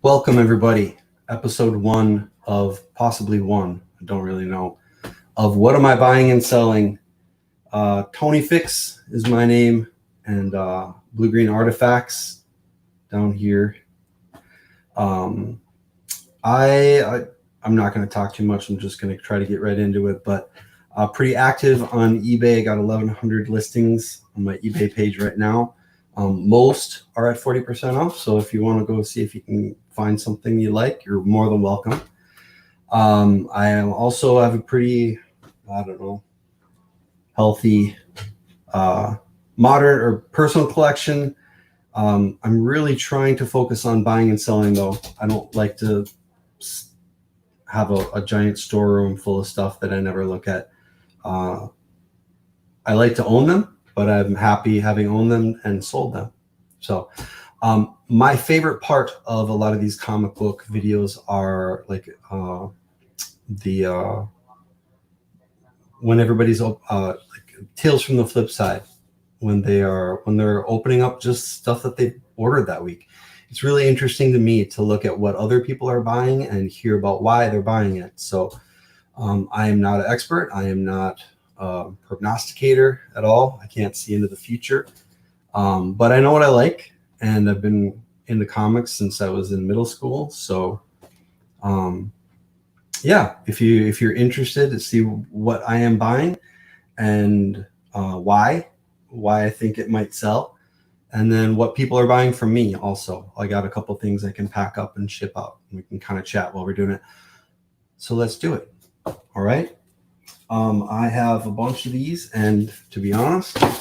Welcome, everybody. Episode 1 of possibly 1, I don't really know, of What Am I Buying and Selling? Tony Fix is my name, and Blue Green Artifacts down here. I'm not going to talk too much. I'm just going to try to get right into it, but pretty active on eBay. I got 1,100 listings on my eBay page right now. Most are at 40% off, so if you want to go see if you can find something you like, you're more than welcome. I also have a pretty, healthy modern or personal collection. I'm really trying to focus on buying and selling, though. I don't like to have a giant storeroom full of stuff that I never look at. I like to own them, but I'm happy having owned them and sold them. So my favorite part of a lot of these comic book videos are like when everybody's like Tales from the Flip Side, when they're opening up just stuff that they ordered that week. It's really interesting to me to look at what other people are buying and hear about why they're buying it. So I am not an expert. I am not prognosticator at all. I can't see into the future, but I know what I like, and I've been into comics since I was in middle school. So yeah, if you're interested to see what I am buying and why I think it might sell, and then what people are buying from me also, I got a couple things I can pack up and ship out, and we can kind of chat while we're doing it. So let's do it. All right. I have a bunch of these, and to be honest, I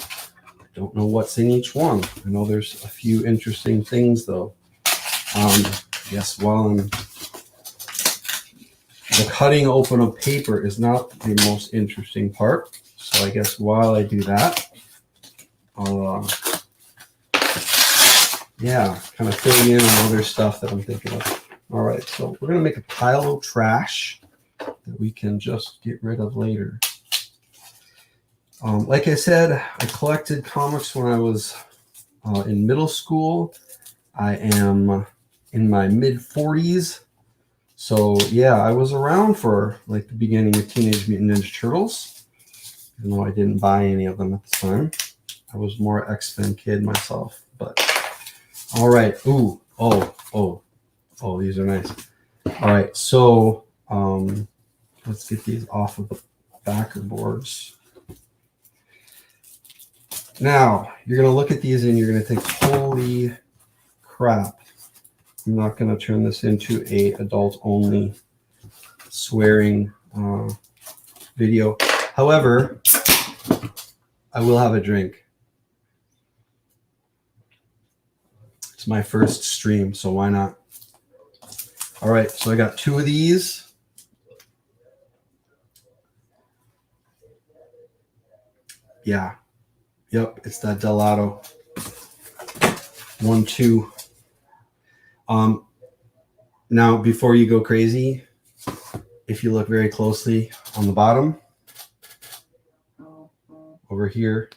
don't know what's in each one. I know there's a few interesting things, though. Yes, while the cutting open of paper is not the most interesting part, so I guess while I do that, I'll kind of fill you in on other stuff that I'm thinking of. All right, so we're gonna make a pile of trash that we can just get rid of later. Like I said, I collected comics when I was in middle school. I am in my mid-40s. So yeah, I was around for like the beginning of Teenage Mutant Ninja Turtles, even though I didn't buy any of them at the time. I was more X-Men kid myself, but all right. Ooh, oh, these are nice. All right, so let's get these off of the backer boards. Now, you're going to look at these and you're going to think, holy crap. I'm not going to turn this into a adult-only swearing video. However, I will have a drink. It's my first stream, so why not? All right, so I got 2 of these. Yeah. Yep, it's that Gelato. 1, 2. Now, before you go crazy, if you look very closely on the bottom, over here,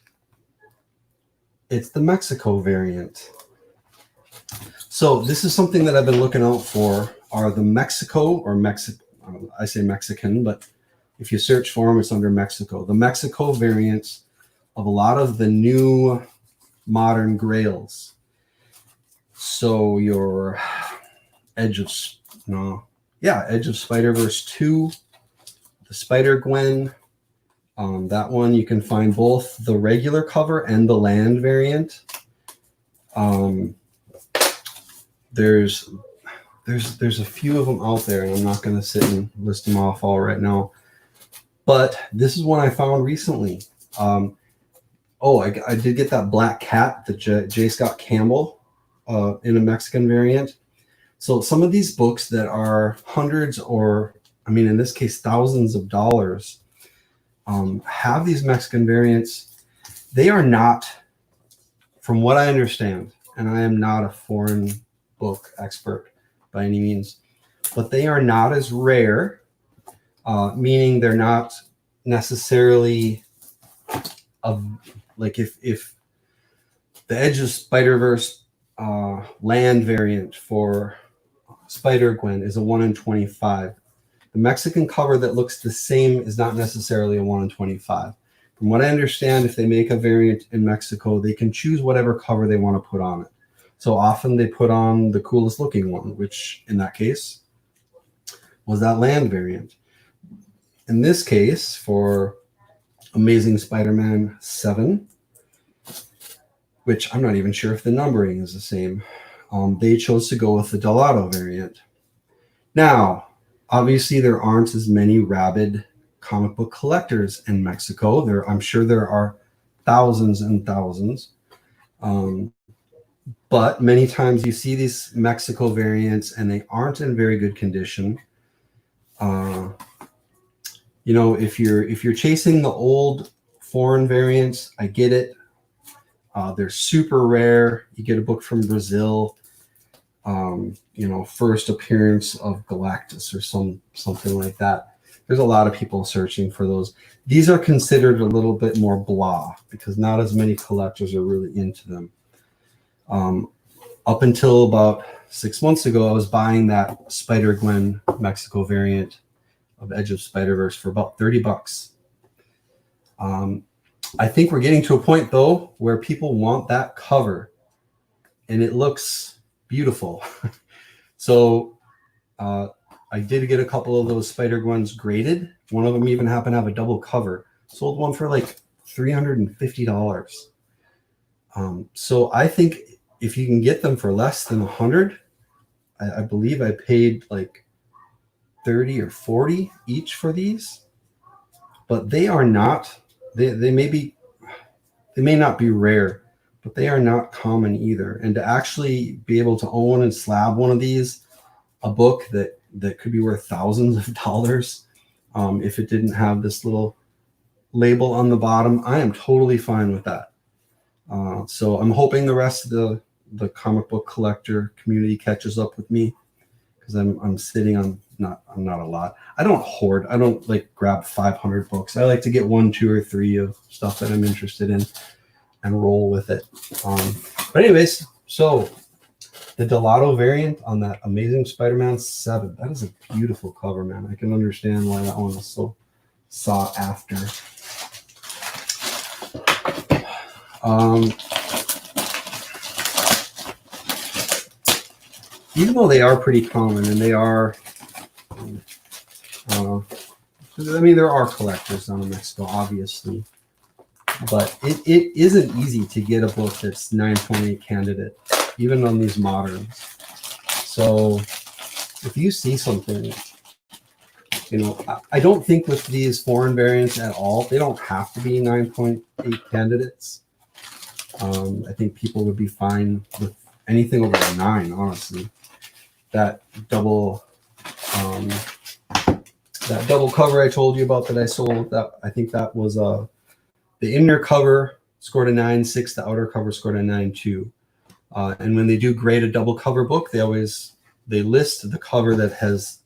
it's the Mexico variant. So this is something that I've been looking out for, are the Mexico or I say Mexican, but if you search for them, it's under Mexico. The Mexico variants of a lot of the new modern grails. So your Edge of Spider-Verse 2, the Spider-Gwen, that one you can find both the regular cover and the land variant. There's a few of them out there, and I'm not going to sit and list them off all right now. But this is one I found recently. I did get that Black Cat, the J. Scott Campbell, in a Mexican variant. So some of these books that are hundreds or, in this case, thousands of dollars, have these Mexican variants. They are not, from what I understand, and I am not a foreign book expert by any means, but they are not as rare, meaning they're not necessarily like if the Edge of Spider-Verse land variant for Spider-Gwen is a 1 in 25. The Mexican cover that looks the same is not necessarily a 1 in 25. From what I understand, if they make a variant in Mexico, they can choose whatever cover they want to put on it. So often they put on the coolest looking one, which in that case was that land variant. In this case, for Amazing Spider-Man 7, which I'm not even sure if the numbering is the same, they chose to go with the Delgado variant. Now, obviously, there aren't as many rabid comic book collectors in Mexico. I'm sure there are thousands and thousands. But many times you see these Mexico variants and they aren't in very good condition. You know, if you're chasing the old foreign variants, I get it. They're super rare. You get a book from Brazil, you know, first appearance of Galactus or something like that. There's a lot of people searching for those. These are considered a little bit more blah because not as many collectors are really into them. Up until about 6 months ago, I was buying that Spider-Gwen Mexico variant of Edge of Spider-Verse for about $30. I think we're getting to a point, though, where people want that cover, and it looks beautiful. So I did get a couple of those Spider-Gwens graded. One of them even happened to have a double cover. Sold one for like $350. So I think if you can get them for less than $100, I believe I paid like $30 or $40 each for these, but they are not. They may not be rare, but they are not common either. And to actually be able to own and slab one of these, a book that could be worth thousands of dollars, if it didn't have this little label on the bottom, I am totally fine with that. So I'm hoping the rest of the comic book collector community catches up with me, because I'm sitting on I'm not a lot. I don't hoard. I don't like grab 500 books. I like to get 1, 2, or 3 of stuff that I'm interested in and roll with it. But anyways, so the Delgado variant on that Amazing Spider-Man 7, that is a beautiful cover, man. I can understand why that one was so sought after. Even though they are pretty common, and they are, I mean, there are collectors down in Mexico, obviously, but it isn't easy to get a book that's 9.8 candidate, even on these moderns. So if you see something, you know, I don't think with these foreign variants at all, they don't have to be 9.8 candidates. I think people would be fine with anything over a 9, honestly. That double cover I told you about that I sold, that I think that was the inner cover scored a 9.6, the outer cover scored a 9.2. And when they do grade a double cover book, they list the cover that has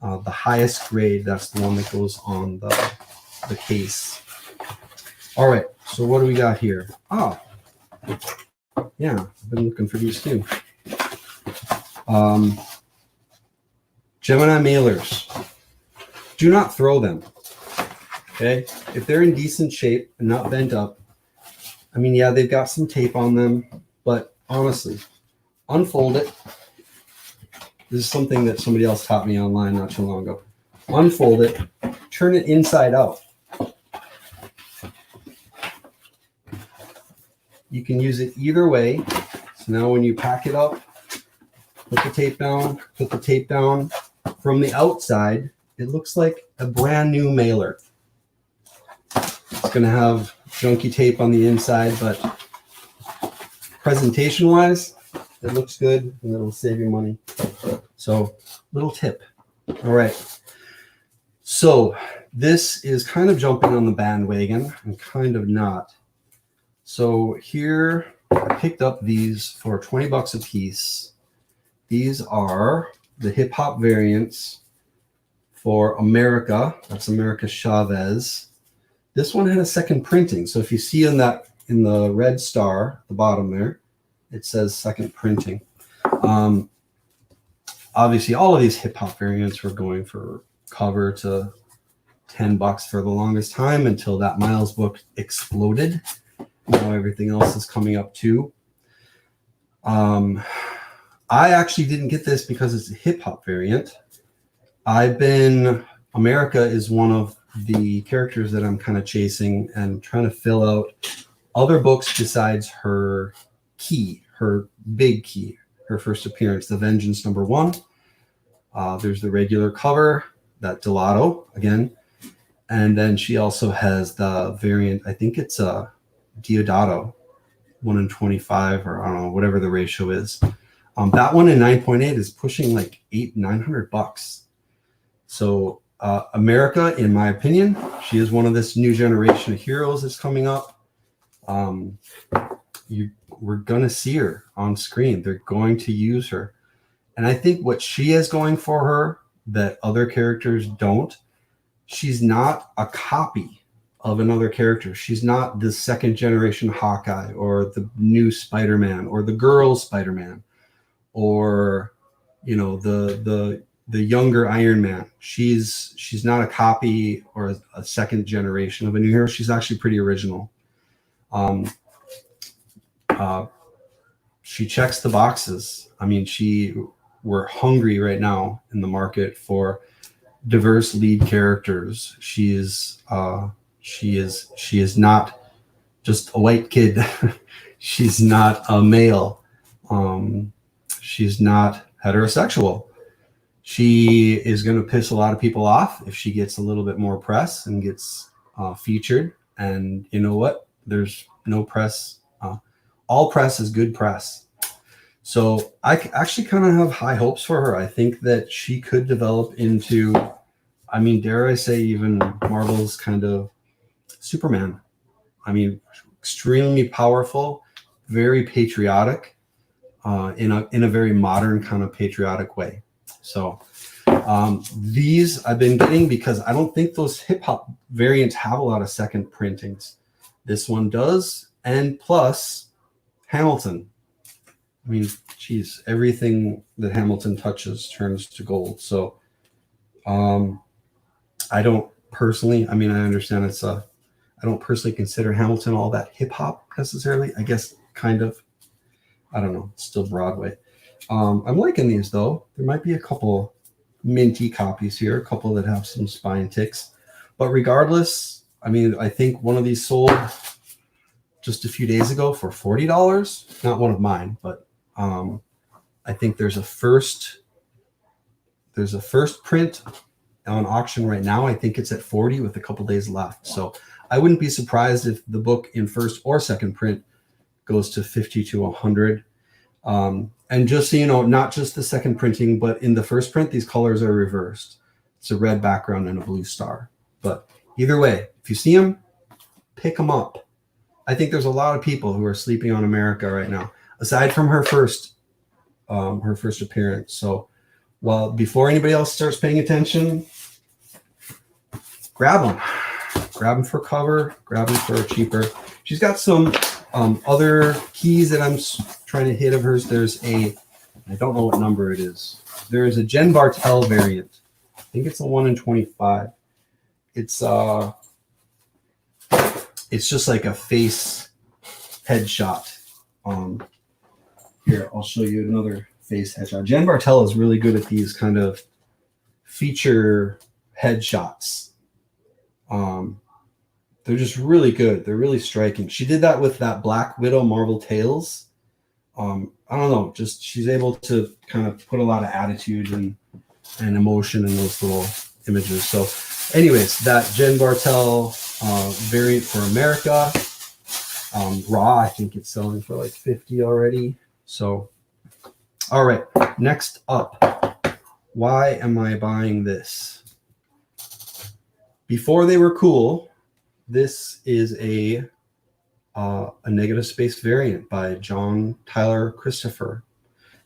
the highest grade. That's the one that goes on the case. All right, so what do we got here? Oh, yeah, I've been looking for these too. Gemini mailers. Do not throw them. Okay? If they're in decent shape and not bent up, I mean, yeah, they've got some tape on them, but honestly, unfold it. This is something that somebody else taught me online not too long ago. Unfold it, turn it inside out. You can use it either way. So now when you pack it up, put the tape down. From the outside, it looks like a brand new mailer. It's going to have junky tape on the inside, but presentation-wise, it looks good and it'll save you money. So, little tip. All right. So, this is kind of jumping on the bandwagon and kind of not. So, here I picked up these for $20 a piece. These are the hip hop variants for America. That's America Chavez. This one had a second printing. So if you see in the red star at the bottom there, it says second printing. obviously all of these hip hop variants were going for cover to $10 for the longest time until that Miles book exploded. Now everything else is coming up too. I actually didn't get this because it's a hip hop variant. America is one of the characters that I'm kind of chasing and trying to fill out other books besides her key, her big key, her first appearance, The Vengeance #1. There's the regular cover, that Delato again. And then she also has the variant, I think it's a Diodato, 1 in 25, or I don't know, whatever the ratio is. That one in 9.8 is pushing like $900. So America, in my opinion, she is one of this new generation of heroes that's coming up. We're going to see her on screen. They're going to use her. And I think what she has going for her that other characters don't, she's not a copy of another character. She's not the second generation Hawkeye or the new Spider-Man or the girl Spider-Man or, you know, the younger Iron Man. She's not a copy or a second generation of a new hero. She's actually pretty original. She checks the boxes. I mean, we're hungry right now in the market for diverse lead characters. She is not just a white kid. She's not a male. She's not heterosexual. She is going to piss a lot of people off if she gets a little bit more press and gets featured. And you know what? There's no press. All press is good press. So I actually kind of have high hopes for her. I think that she could develop into, I mean, dare I say, even Marvel's kind of Superman. I mean, extremely powerful, very patriotic, in a very modern kind of patriotic way. So these I've been getting because I don't think those hip hop variants have a lot of second printings. This one does, and plus Hamilton. I mean, geez, everything that Hamilton touches turns to gold. So I don't personally, I mean, I understand I don't personally consider Hamilton all that hip hop necessarily. I guess kind of. I don't know. It's still Broadway. I'm liking these though. There might be a couple minty copies here, a couple that have some spine ticks. But regardless, I mean, I think one of these sold just a few days ago for $40. Not one of mine, but I think there's a first print on auction right now. I think it's at 40 with a couple days left. So I wouldn't be surprised if the book in first or second print goes to 50 to 100. And just so you know, not just the second printing, but in the first print, these colors are reversed. It's a red background and a blue star. But either way, if you see them, pick them up. I think there's a lot of people who are sleeping on America right now, aside from her first appearance. So, well, before anybody else starts paying attention, grab them for cover, grab them for cheaper. She's got some other keys that I'm trying to hit of hers. I don't know what number it is. There is a Jen Bartel variant. I think it's a 1 in 25. It's just like a face headshot. Here, I'll show you another face headshot. Jen Bartel is really good at these kind of feature headshots. They're just really good. They're really striking. She did that with that Black Widow Marvel Tales. I don't know. Just she's able to kind of put a lot of attitude and emotion in those little images. So anyways, that Jen Bartel variant for America. Raw, I think it's selling for like 50 already. So, all right. Next up, why am I buying this? Before they were cool, this is a negative space variant by John Tyler Christopher.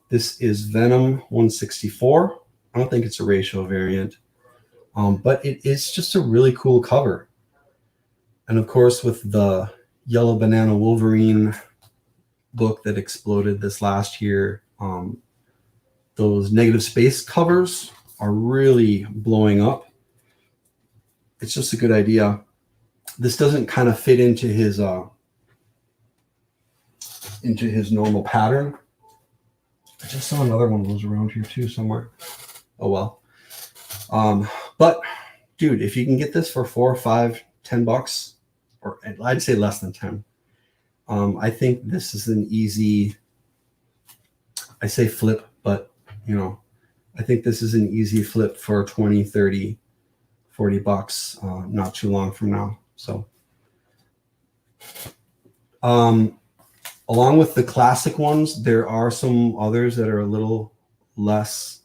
This is Venom 164. I don't think it's a ratio variant, but it is just a really cool cover. And of course, with the Yellow Banana Wolverine book that exploded this last year, those negative space covers are really blowing up. It's just a good idea. This doesn't kind of fit into his normal pattern. I just saw another one of those around here too somewhere. Oh well. But dude, if you can get this for $4, $5, $10, or I'd say less than 10, I think this is an easy, I say flip, but you know, I think this is an easy flip for 20, 30, $40, not too long from now. So, along with the classic ones, there are some others that are a little less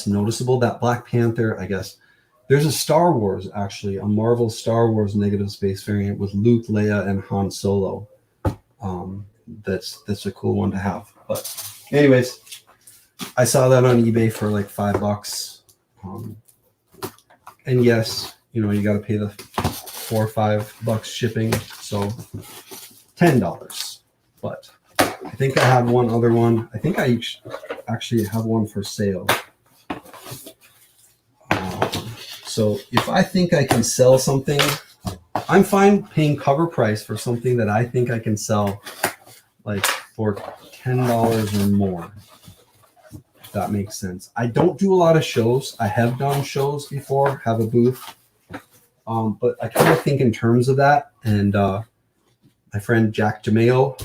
noticeable. That Black Panther, I guess. There's a Star Wars, actually, a Marvel Star Wars negative space variant with Luke, Leia, and Han Solo. That's a cool one to have. But anyways, I saw that on eBay for like $5. And yes, you know, you got to pay the $4 or $5 shipping, so $10. But I think I had one other one. I think I actually have one for sale. So if I think I can sell something, I'm fine paying cover price for something that I think I can sell like for $10 or more. If that makes sense. I don't do a lot of shows. I have done shows before, have a booth. But I kind of think in terms of that. And my friend Jack DeMeo,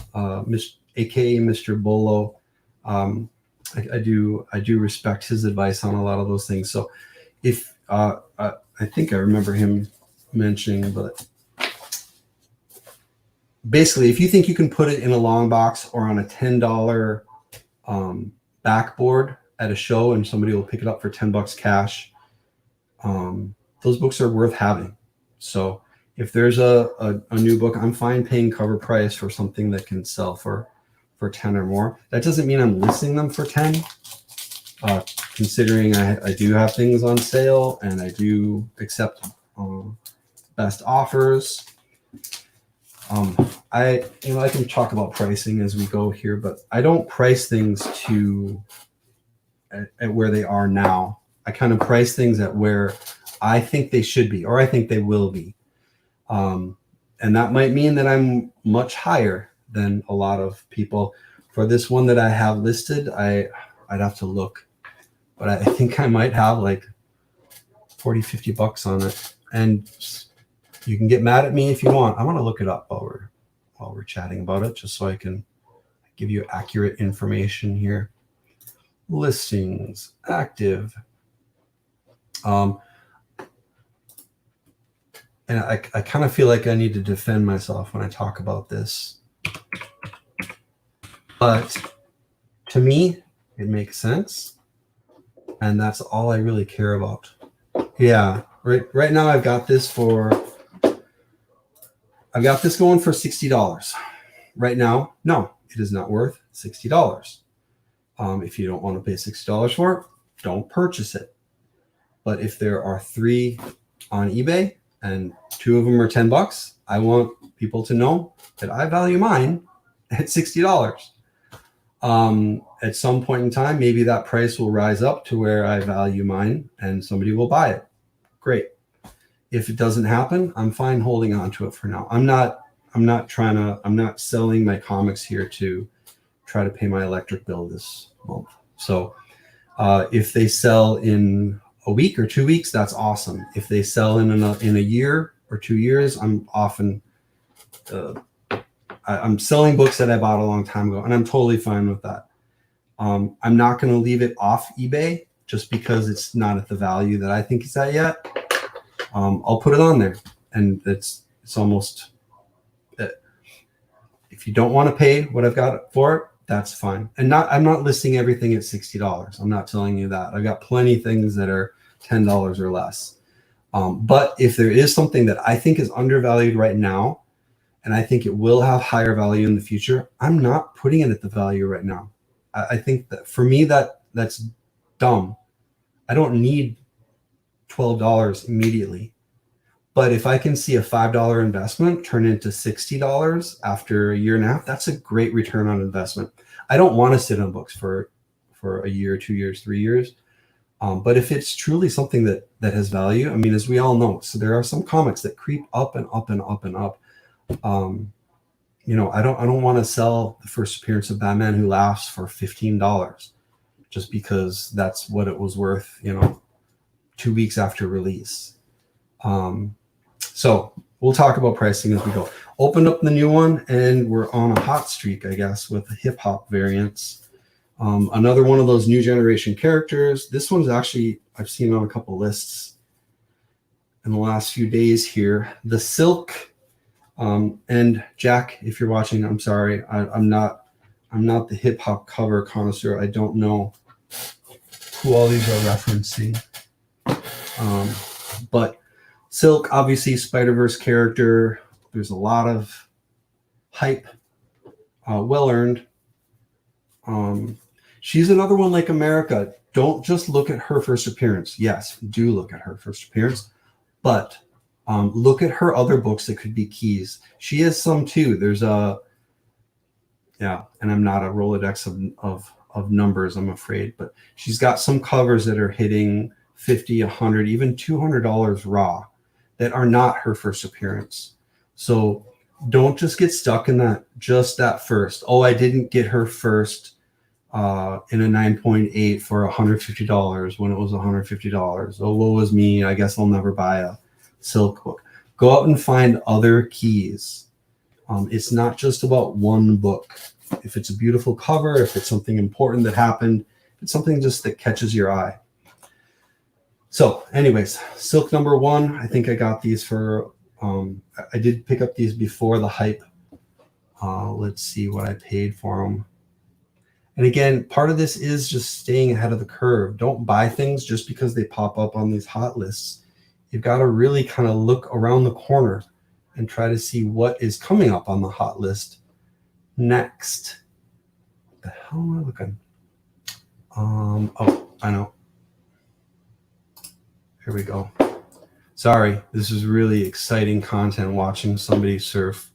aka Mr. Bolo, I do respect his advice on a lot of those things. So if I think I remember him mentioning, but basically, if you think you can put it in a long box or on a $10 backboard at a show and somebody will pick it up for $10 cash, those books are worth having. So if there's a new book, I'm fine paying cover price for something that can sell for 10 or more. That doesn't mean I'm listing them for 10. Considering I do have things on sale and I do accept best offers. I can talk about pricing as we go here, but I don't price things at where they are now. I kind of price things at where I think they should be, or I think they will be. And that might mean that I'm much higher than a lot of people. For this one that I have listed, I'd have to look, but I think I might have like $40, $50 on it. And you can get mad at me if you want. I want to look it up while we're chatting about it, just so I can give you accurate information here. Listings, active. And I kind of feel like I need to defend myself when I talk about this. But to me, it makes sense. And that's all I really care about. Yeah, right now I've got this going for $60. Right now, no, it is not worth $60. If you don't want to pay $60 for it, don't purchase it. But if there are 3 on eBay and 2 of them are $10, I want people to know that I value mine at $60. At some point in time, maybe that price will rise up to where I value mine and somebody will buy it. Great. If it doesn't happen, I'm fine holding on to it for now. I'm not selling my comics here to try to pay my electric bill this month. So if they sell in a week or 2 weeks, that's awesome. If they sell in a year or 2 years, I'm selling books that I bought a long time ago, and I'm totally fine with that. I'm not going to leave it off eBay just because it's not at the value that I think it's at yet. I'll put it on there, and it's almost. If you don't want to pay what I've got for it, that's fine. And I'm not listing everything at $60. I'm not telling you that. I've got plenty of things that are $10 or less. But if there is something that I think is undervalued right now, and I think it will have higher value in the future, I'm not putting it at the value right now. I think that for me, that's dumb. I don't need $12 immediately. But if I can see a $5 investment turn into $60 after a year and a half, that's a great return on investment. I don't want to sit on books for for a year, 2 years, 3 years. But if it's truly something that has value, I mean, as we all know, so there are some comics that creep up and up and up and up. You know, I don't want to sell the first appearance of Batman Who Laughs for $15 just because that's what it was worth, you know, 2 weeks after release. So we'll talk about pricing as we go. Opened up the new one, and we're on a hot streak, I guess, with the hip hop variants. Another one of those new generation characters. This one's actually, I've seen on a couple lists in the last few days here. The Silk. And Jack, if you're watching, I'm sorry. I'm not the hip hop cover connoisseur. I don't know who all these are referencing. But Silk, obviously Spider-Verse character. There's a lot of hype, well earned. She's another one like America. Don't just look at her first appearance. Yes, do look at her first appearance, but look at her other books that could be keys. She has some too. There's and I'm not a Rolodex of numbers, I'm afraid, but she's got some covers that are hitting $50, $100, even $200 raw that are not her first appearance. So don't just get stuck in that first. Oh, I didn't get her first in a 9.8 for $150 when it was $150. Oh, woe is me. I guess I'll never buy a Silk book. Go out and find other keys. It's not just about one book. If it's a beautiful cover, if it's something important that happened, if it's something just that catches your eye. So anyways, Silk number 1, I think I got these for, I did pick up these before the hype. Let's see what I paid for them. And again, part of this is just staying ahead of the curve. Don't buy things just because they pop up on these hot lists. You've got to really kind of look around the corner and try to see what is coming up on the hot list next. What the hell am I looking? Oh, I know. Here we go. Sorry, this is really exciting content watching somebody surf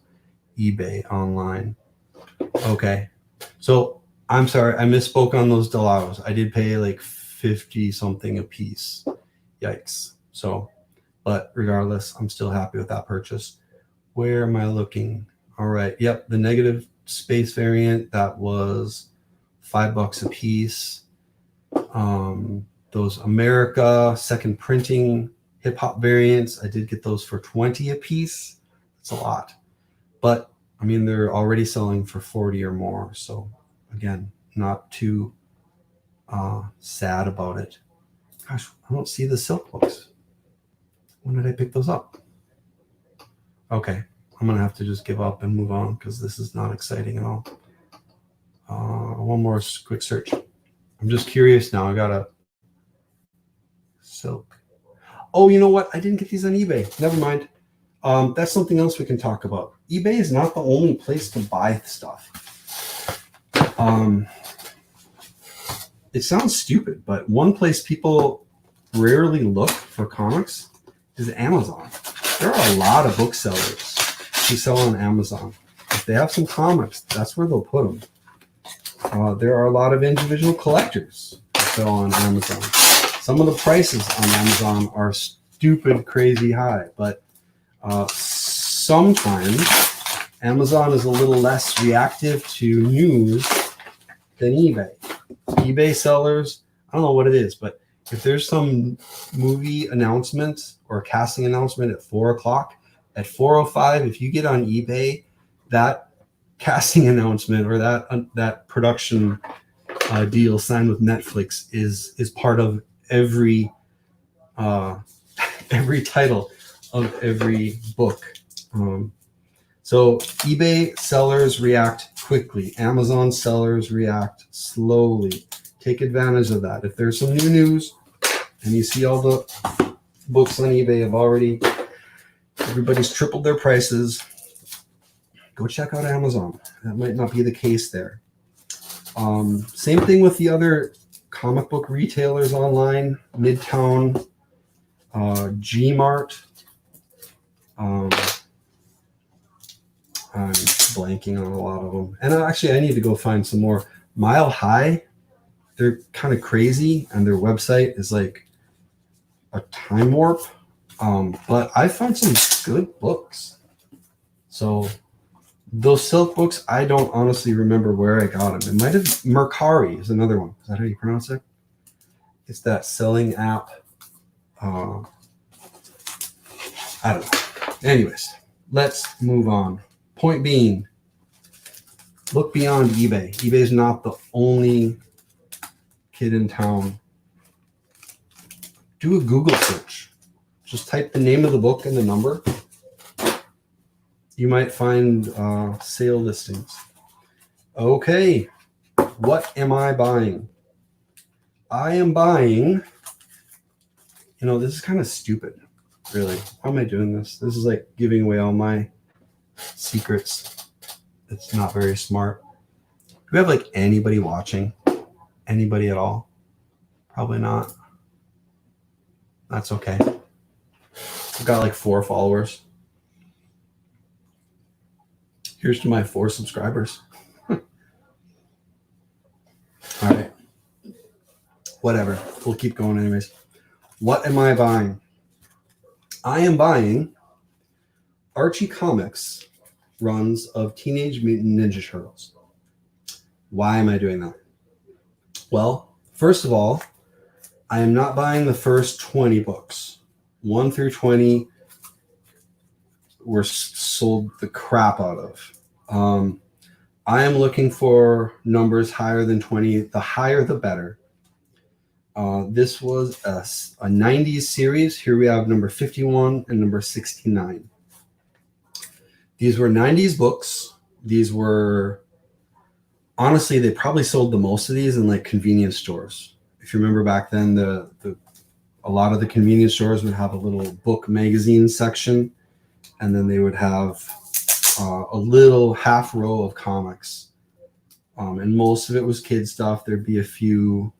eBay online. Okay, so I'm sorry, I misspoke on those Delados. I did pay like 50 something a piece. Yikes. So, but regardless, I'm still happy with that purchase. Where am I looking? All right. Yep. The negative space variant, that was $5 a piece. Those America second printing hip hop variants, I did get those for 20 a piece. That's a lot. But I mean, they're already selling for 40 or more. So again, not too sad about it. Gosh, I don't see the Silk books. When did I pick those up? Okay, I'm going to have to just give up and move on because this is not exciting at all. One more quick search. I'm just curious now. I got a Silk. Oh, you know what? I didn't get these on eBay. Never mind. That's something else we can talk about. eBay is not the only place to buy stuff. It sounds stupid, but one place people rarely look for comics is Amazon. There are a lot of booksellers who sell on Amazon. If they have some comics, that's where they'll put them. There are a lot of individual collectors who sell on Amazon. Some of the prices on Amazon are stupid, crazy high, but sometimes Amazon is a little less reactive to news than eBay. eBay sellers, I don't know what it is, but if there's some movie announcement or casting announcement at 4 o'clock, at 4:05, if you get on eBay, that casting announcement or that production deal signed with Netflix is part of every title of every book. So eBay sellers react quickly. Amazon sellers react slowly. Take advantage of that. If there's some new news and you see all the books on eBay everybody's tripled their prices, go check out Amazon. That might not be the case there. Same thing with the other comic book retailers online, Midtown, Gmart. I'm blanking on a lot of them. And actually, I need to go find some more. Mile High they're kind of crazy, and their website is like a time warp. But I found some good books. So those silk books, I don't honestly remember where I got them. It might have Mercari is another one. Is that how you pronounce it? It's that selling app. I don't know. Anyways, let's move on. Point being, look beyond eBay. eBay is not the only kid in town. Do a Google search. Just type the name of the book and the number. You might find sale listings. Okay, what am I buying? I am buying, this is kind of stupid, really. Why am I doing this? This is like giving away all my secrets. It's not very smart. Do we have like anybody watching? Anybody at all? Probably not. That's okay. I've got like 4 followers. Here's to my 4 subscribers. All right. Whatever. We'll keep going anyways. What am I buying? I am buying Archie Comics runs of Teenage Mutant Ninja Turtles. Why am I doing that? Well, first of all, I am not buying the first 20 books. 1 through 20 were sold the crap out of. I am looking for numbers higher than 20. The higher, the better. This was a 90s series. Here we have number 51 and number 69. These were 90s books. These were, honestly, they probably sold the most of these in like convenience stores. If you remember back then, a lot of the convenience stores would have a little book magazine section, and then they would have a little half row of comics. And most of it was kid stuff. There'd be a few,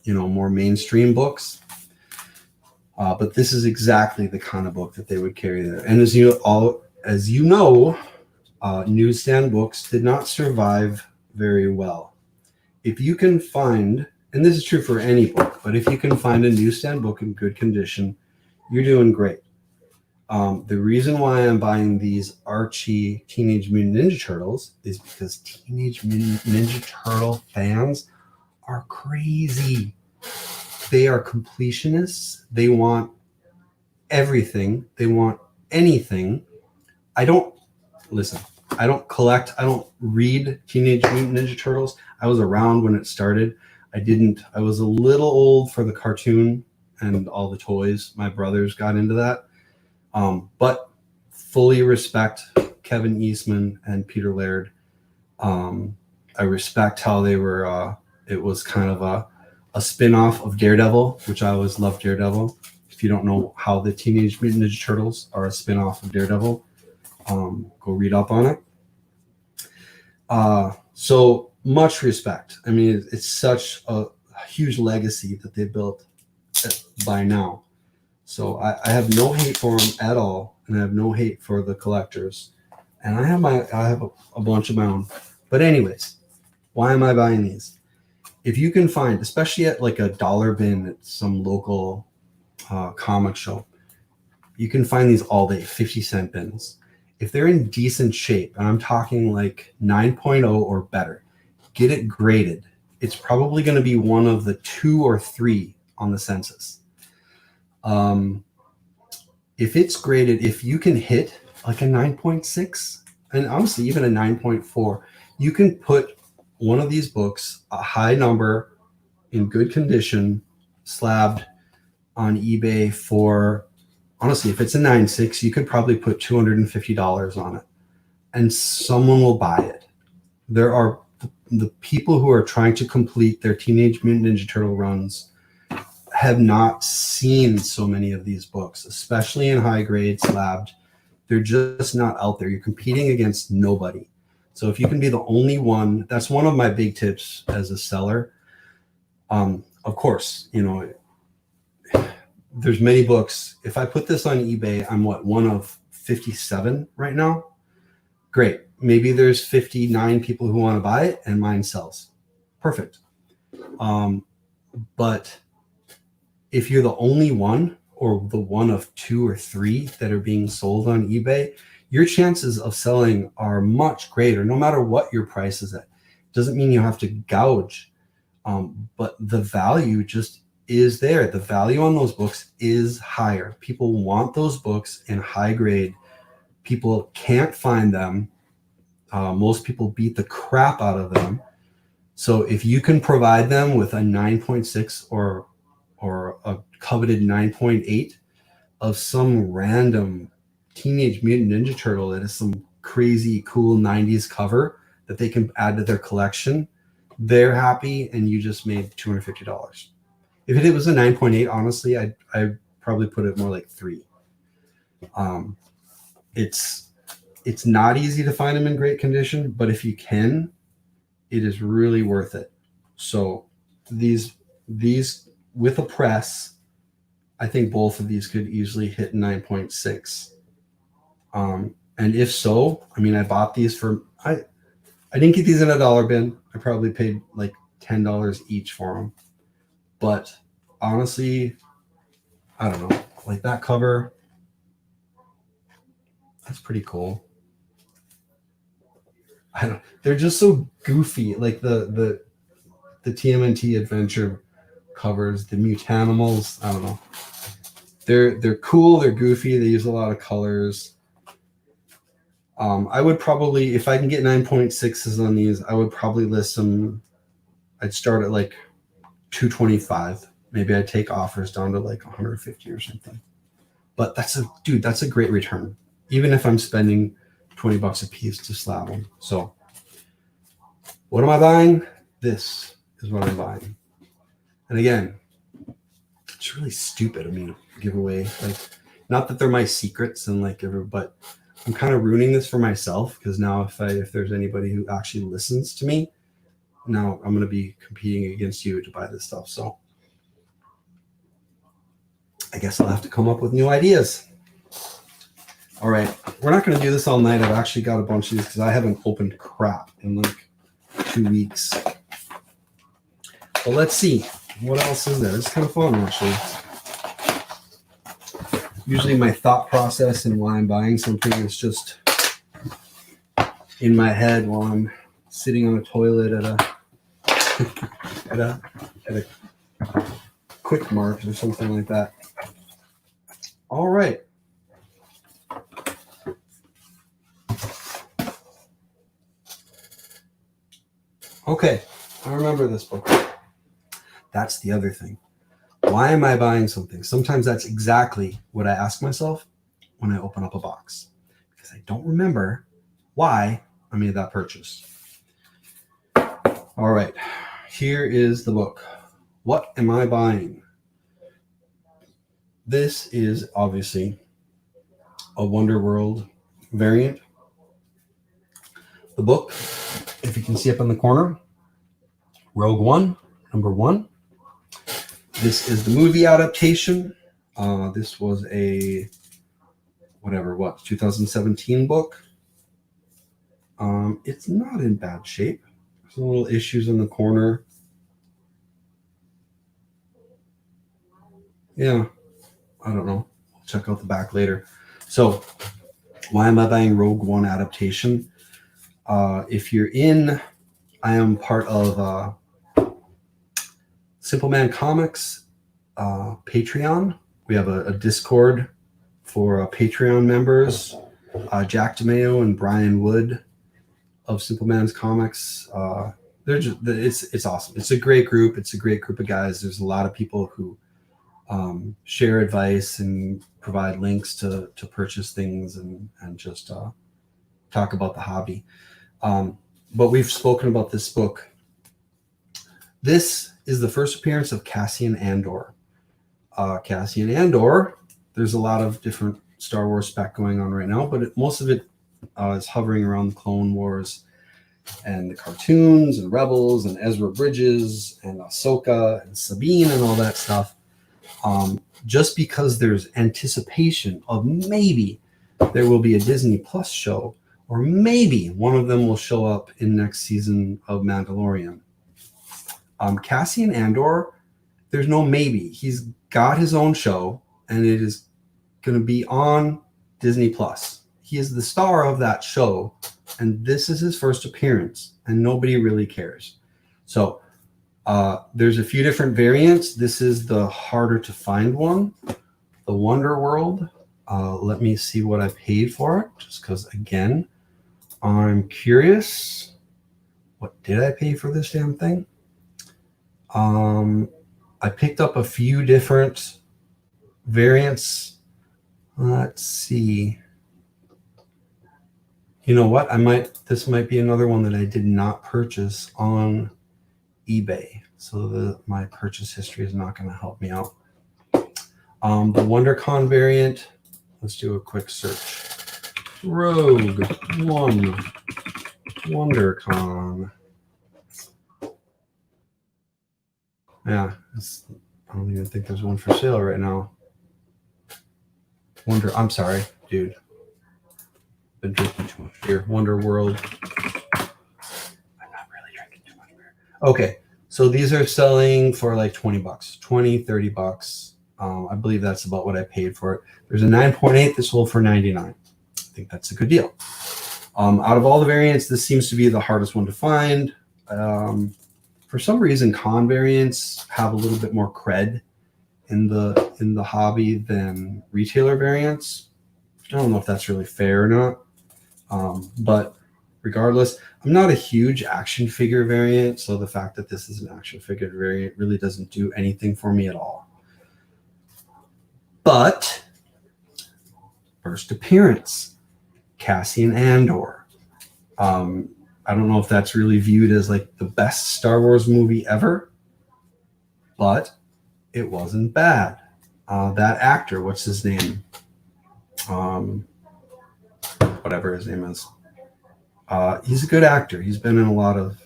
more mainstream books. But this is exactly the kind of book that they would carry there. And as you know, newsstand books did not survive very well. If you can find, and this is true for any book, but if you can find a newsstand book in good condition, you're doing great. The reason why I'm buying these Archie Teenage Mutant Ninja Turtles is because Teenage Mutant Ninja Turtle fans are crazy. They are completionists. They want everything. They want anything. I don't collect. I don't read Teenage Mutant Ninja Turtles. I was around when it started. I was a little old for the cartoon and all the toys. My brothers got into that. But fully respect Kevin Eastman and Peter Laird. I respect how they were, it was kind of a spin-off of Daredevil, which I always loved Daredevil. If you don't know how the Teenage Mutant Ninja Turtles are a spin-off of Daredevil, go read up on it. So much respect. I mean, it's such a huge legacy that they built by now. So I have no hate for them at all, and I have no hate for the collectors. And I have a bunch of my own. But anyways, why am I buying these? If you can find, especially at like a dollar bin at some local comic show, you can find these all day, 50-cent bins. If they're in decent shape, and I'm talking like 9.0 or better, get it graded. It's probably going to be one of the 2 or 3 on the census. If it's graded, if you can hit like a 9.6, and honestly even a 9.4, you can put one of these books, a high number, in good condition, slabbed on eBay for, honestly, if it's a 9.6, you could probably put $250 on it, and someone will buy it. There are the people who are trying to complete their Teenage Mutant Ninja Turtle runs have not seen so many of these books, especially in high grade slabbed. They're just not out there. You're competing against nobody. So if you can be the only one, that's one of my big tips as a seller. Of course, there's many books. If I put this on eBay, I'm one of 57 right now. Great. Maybe there's 59 people who want to buy it and mine sells. Perfect. But if you're the only one or the one of 2 or 3 that are being sold on eBay, your chances of selling are much greater, no matter what your price is at. Doesn't mean you have to gouge, but the value just is there. The value on those books is higher. People want those books in high grade. People can't find them. Most people beat the crap out of them. So if you can provide them with a 9.6 or a coveted 9.8 of some random Teenage Mutant Ninja Turtle that is some crazy cool 90s cover that they can add to their collection, they're happy, and you just made $250. If it was a 9.8, honestly, I'd probably put it more like 3. It's not easy to find them in great condition, but if you can, it is really worth it. So these with a press, I think both of these could easily hit 9.6. And if so, I mean, I bought these for, I didn't get these in a dollar bin. I probably paid like $10 each for them. But honestly, I don't know, like that cover, that's pretty cool. They're just so goofy. Like the TMNT adventure covers, the Mutanimals, I don't know. They're cool, they're goofy, they use a lot of colors. I would probably, if I can get 9.6s on these, I would probably list them. I'd start at like $225. Maybe I'd take offers down to like $150 or something. But that's a great return, even if I'm spending $20 a piece to slab them. So what am I buying? This is what I'm buying. And again, it's really stupid. I mean, give away, like, not that they're my secrets and like but I'm kind of ruining this for myself, because now if there's anybody who actually listens to me, now I'm going to be competing against you to buy this stuff. So I guess I'll have to come up with new ideas. All right, we're not going to do this all night. I've actually got a bunch of these because I haven't opened crap in like 2 weeks. But let's see. What else is there? It's kind of fun, actually. Usually my thought process and why I'm buying something is just in my head while I'm sitting on a toilet at a Quick Mart or something like that. All right. Okay, I remember this book. That's the other thing. Why am I buying something? Sometimes that's exactly what I ask myself when I open up a box, because I don't remember why I made that purchase. All right, here is the book. What am I buying? This is obviously a Wonder World variant. The book, if you can see up in the corner, Rogue One, number 1. This is the movie adaptation. This was a 2017 book. It's not in bad shape. There's little issues in the corner. Yeah, I don't know. I'll check out the back later. So, why am I buying Rogue One adaptation? If you're in, I am part of Simple Man Comics Patreon. We have a Discord for Patreon members. Jack DeMeo and Brian Wood of Simple Man's Comics. It's awesome. It's a great group. It's a great group of guys. There's a lot of people who share advice and provide links to purchase things and just talk about the hobby. But we've spoken about this book. This is the first appearance of Cassian Andor. Cassian Andor, there's a lot of different Star Wars spec going on right now, but most of it is hovering around the Clone Wars and the cartoons and Rebels and Ezra Bridges and Ahsoka and Sabine and all that stuff. Just because there's anticipation of maybe there will be a Disney Plus show, or maybe one of them will show up in next season of Mandalorian. Cassian Andor, there's no maybe. He's got his own show, and it is going to be on Disney Plus. He is the star of that show, and this is his first appearance, and nobody really cares. So there's a few different variants. This is the harder to find one, the Wonder World. Let me see what I paid for it, just because, again, I'm curious. What did I pay for this damn thing? I picked up a few different variants. Let's see. You know what? This might be another one that I did not purchase on eBay. So my purchase history is not going to help me out. The WonderCon variant. Let's do a quick search. Rogue One WonderCon. Yeah, I don't even think there's one for sale right now. I'm sorry, dude. Been drinking too much beer. Wonder World. I'm not really drinking too much beer. Okay, so these are selling for like $20, $20-$30. I believe that's about what I paid for it. There's a 9.8 that sold for $99. I think that's a good deal. Out of all the variants, this seems to be the hardest one to find. For some reason, con variants have a little bit more cred in the hobby than retailer variants. I don't know if that's really fair or not. But regardless, I'm not a huge action figure variant, so the fact that this is an action figure variant really doesn't do anything for me at all. But first appearance, Cassian Andor. I don't know if that's really viewed as like the best Star Wars movie ever, but it wasn't bad. That actor, what's his name? Whatever his name is. He's a good actor. He's been in a lot of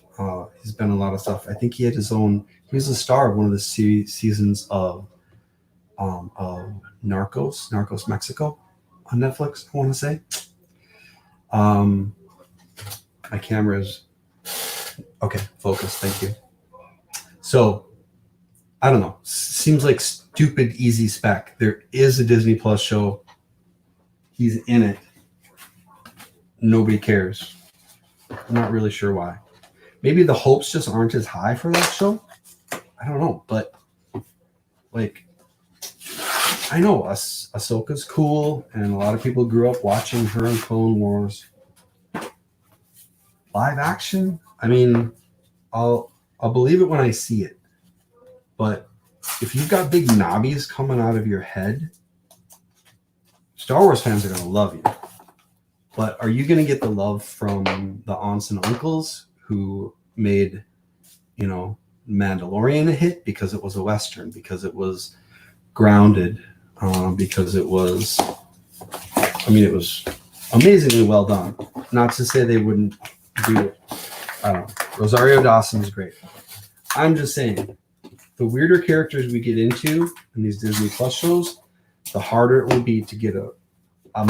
stuff. I think he had his own. He was the star of one of the seasons of Narcos Mexico on Netflix. I want to say. My camera is okay. Focus. Thank you. So, I don't know. Seems like stupid easy spec. There is a Disney Plus show. He's in it. Nobody cares. I'm not really sure why. Maybe the hopes just aren't as high for that show. I don't know, but like, I know Ahsoka's cool, and a lot of people grew up watching her in Clone Wars. Live action? I mean, I'll believe it when I see it. But if you've got big knobbies coming out of your head, Star Wars fans are going to love you. But are you going to get the love from the aunts and uncles who made, Mandalorian a hit because it was a Western, because it was grounded, because it was amazingly well done. Not to say they wouldn't do it. I don't know. Rosario Dawson is great. I'm just saying, the weirder characters we get into in these Disney Plus shows, the harder it will be to get a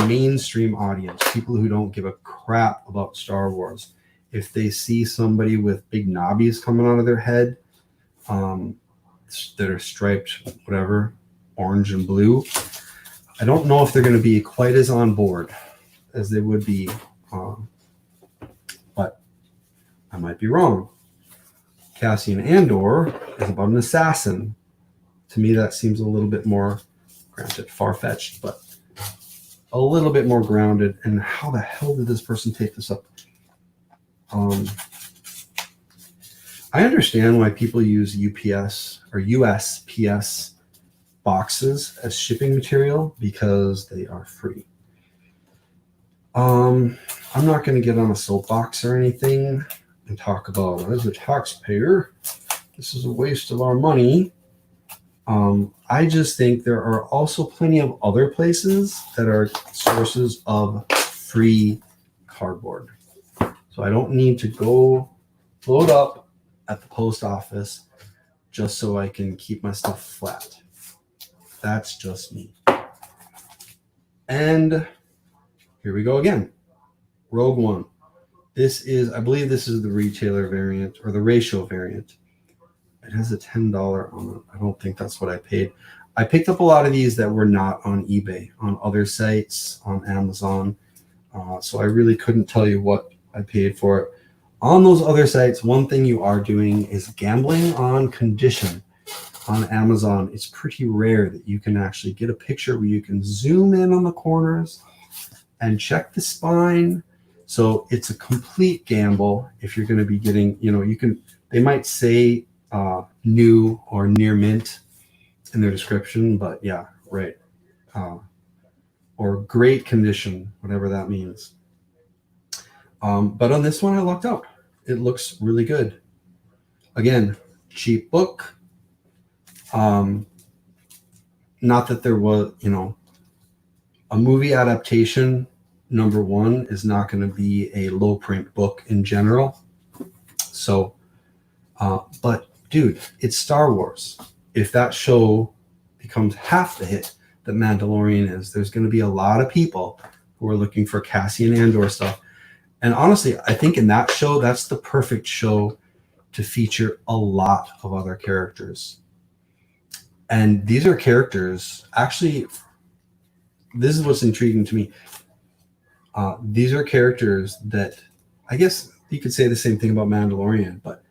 mainstream audience, people who don't give a crap about Star Wars. If they see somebody with big knobbies coming out of their head, that are striped, whatever, orange and blue, I don't know if they're going to be quite as on board as they would be, but I might be wrong. Cassian Andor is about an assassin. To me, that seems a little bit more, granted, far-fetched, but a little bit more grounded. And how the hell did this person take this up? I understand why people use UPS or USPS boxes as shipping material because they are free. I'm not going to get on a soapbox or anything and talk about, as a taxpayer, this is a waste of our money. I just think there are also plenty of other places that are sources of free cardboard. So I don't need to go load up at the post office just so I can keep my stuff flat. That's just me. And here we go again. Rogue One. I believe this is the retailer variant or the ratio variant. it has a $10 on it. I don't think that's what I paid. I picked up a lot of these that were not on eBay, on other sites, on Amazon. So I really couldn't tell you what I paid for it. On those other sites, one thing you are doing is gambling on condition. On Amazon, it's pretty rare that you can actually get a picture where you can zoom in on the corners and check the spine. So it's a complete gamble if you're going to be getting, they might say new or near mint in their description, but yeah, right. Or great condition, whatever that means. But on this one, I lucked out. It looks really good. Again, cheap book. Not that there was, a movie adaptation, number one, is not going to be a low print book in general. So, but dude, it's Star Wars. If that show becomes half the hit that Mandalorian is, there's going to be a lot of people who are looking for Cassian Andor stuff. And honestly, I think in that show, that's the perfect show to feature a lot of other characters. And these are characters, actually, this is what's intriguing to me. These are characters that, I guess you could say the same thing about Mandalorian, but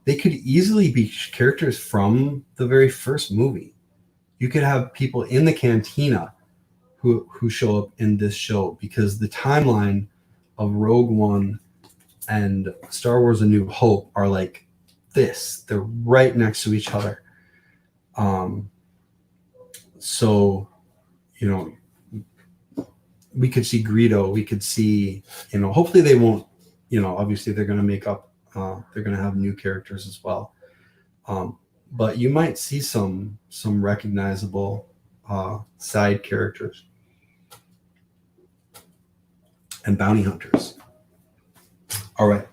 they could easily be characters from the very first movie. You could have people in the cantina who show up in this show, because the timeline of Rogue One and Star Wars A New Hope are like this. They're right next to each other. So, we could see Greedo. We could see, hopefully they won't, obviously they're going to make up, they're going to have new characters as well. But you might see some recognizable side characters and bounty hunters. All right.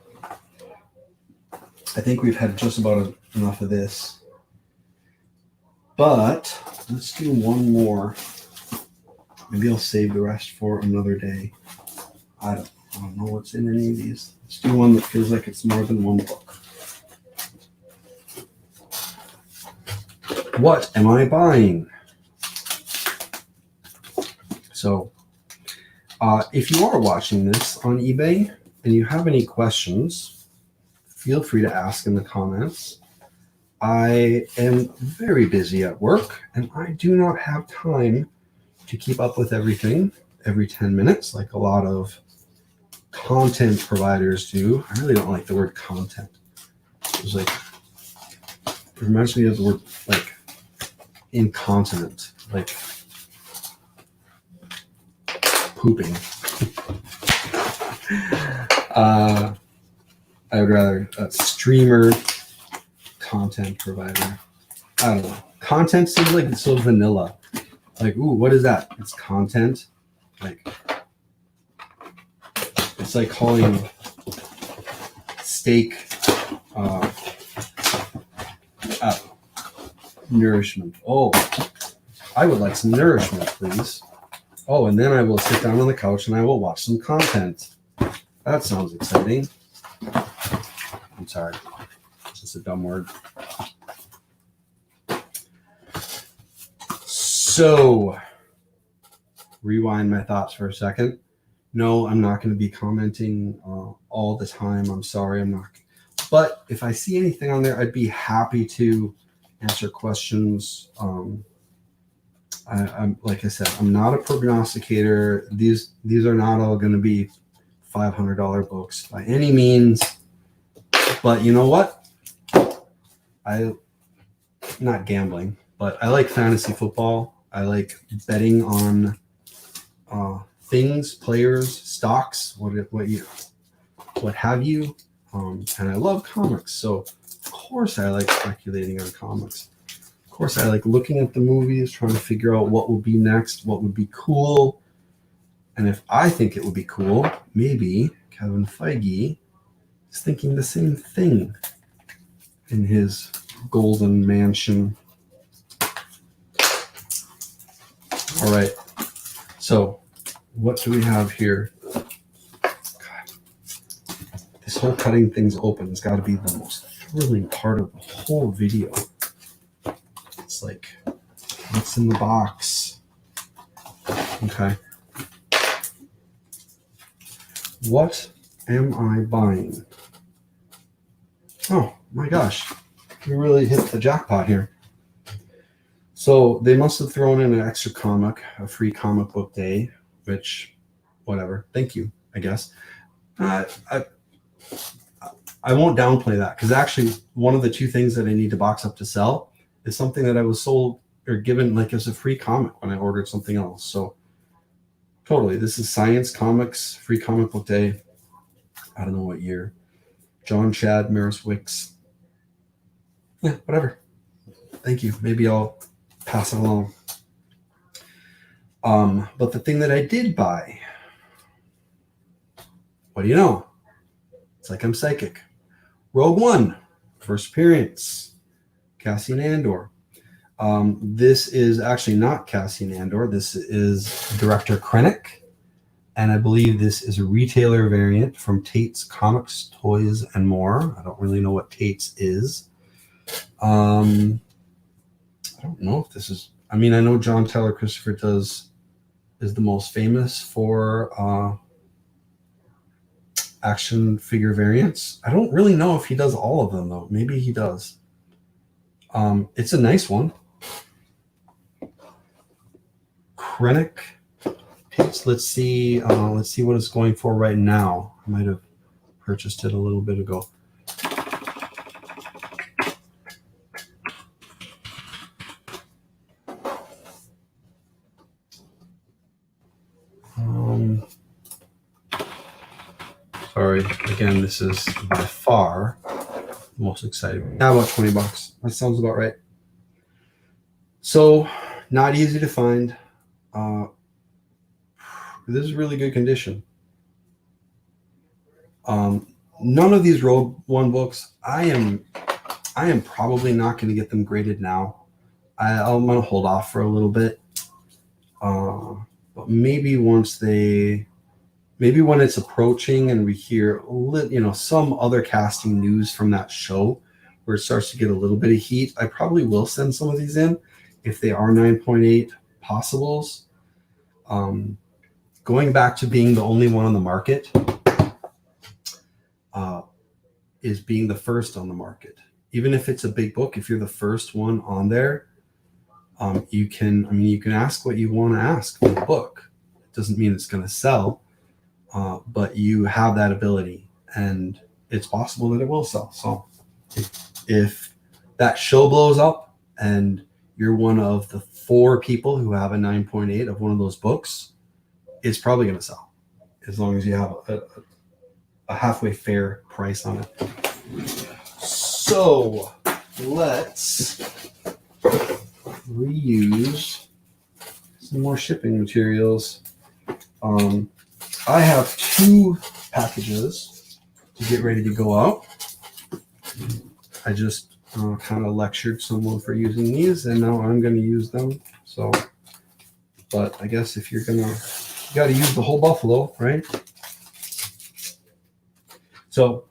I think we've had just about enough of this. But let's do one more. Maybe I'll save the rest for another day. I don't know what's in any of these. Let's do one that feels like it's more than one book. What am I buying? So, if you are watching this on eBay and you have any questions, feel free to ask in the comments. I am very busy at work, and I do not have time to keep up with everything every 10 minutes like a lot of content providers do. I really don't like the word content. It reminds me of the word like incontinent, like pooping. I would rather a streamer, content provider. I don't know. Content seems like it's so vanilla. Like, ooh, what is that? It's content. Like, it's like calling steak nourishment. Oh, I would like some nourishment, please. Oh, and then I will sit down on the couch and I will watch some content. That sounds exciting. I'm sorry. It's just a dumb word. So, rewind my thoughts for a second. No, I'm not going to be commenting all the time. I'm sorry, I'm not. But if I see anything on there, I'd be happy to answer questions. I'm like I said, I'm not a prognosticator. These are not all going to be $500 books by any means. But you know what? Not gambling, but I like fantasy football. I like betting on things, players, stocks, what have you. And I love comics, so of course I like speculating on comics. Of course I like looking at the movies, trying to figure out what would be next, what would be cool. And if I think it would be cool, maybe Kevin Feige is thinking the same thing in his golden mansion. All right, so what do we have here? God. This whole cutting things open has got to be the most really part of the whole video. It's like, what's in the box? Okay. What am I buying? Oh my gosh, we really hit the jackpot here. So they must have thrown in an extra comic, a free comic book day, which, whatever. Thank you, I guess. I won't downplay that, because actually one of the two things that I need to box up to sell is something that I was sold or given like as a free comic when I ordered something else. So totally, this is Science Comics free comic book day. I don't know what year. John Chad Maris Wicks. Yeah, whatever. Thank you. Maybe I'll pass it along. But the thing that I did buy, what do you know? It's like I'm psychic. Rogue One, first appearance, Cassian Andor. This is actually not Cassian Andor. This is Director Krennic, and I believe this is a retailer variant from Tate's Comics, Toys, and More. I don't really know what Tate's is. I don't know if this is... I mean, I know John Tyler Christopher is the most famous for action figure variants. I don't really know if he does all of them, though. Maybe he does. It's a nice one. Krennic. Let's see what it's going for right now. I might have purchased it a little bit ago. Sorry, again, this is by far the most exciting. Now about $20. That sounds about right. So, not easy to find. This is really good condition. None of these Rogue One books, I am probably not going to get them graded now. I'm going to hold off for a little bit. But maybe when it's approaching and we hear some other casting news from that show where it starts to get a little bit of heat, I probably will send some of these in if they are 9.8 possibles. Going back to being the only one on the market is being the first on the market. Even if it's a big book, if you're the first one on there, you can ask what you want to ask for the book. It doesn't mean it's going to sell, but you have that ability, and it's possible that it will sell. So if that show blows up and you're one of the 4 people who have a 9.8 of one of those books, it's probably going to sell, as long as you have a halfway fair price on it. So let's reuse some more shipping materials. I have 2 packages to get ready to go out. I just kind of lectured someone for using these, and now I'm going to use them. So, but I guess if you got to use the whole buffalo, right? So,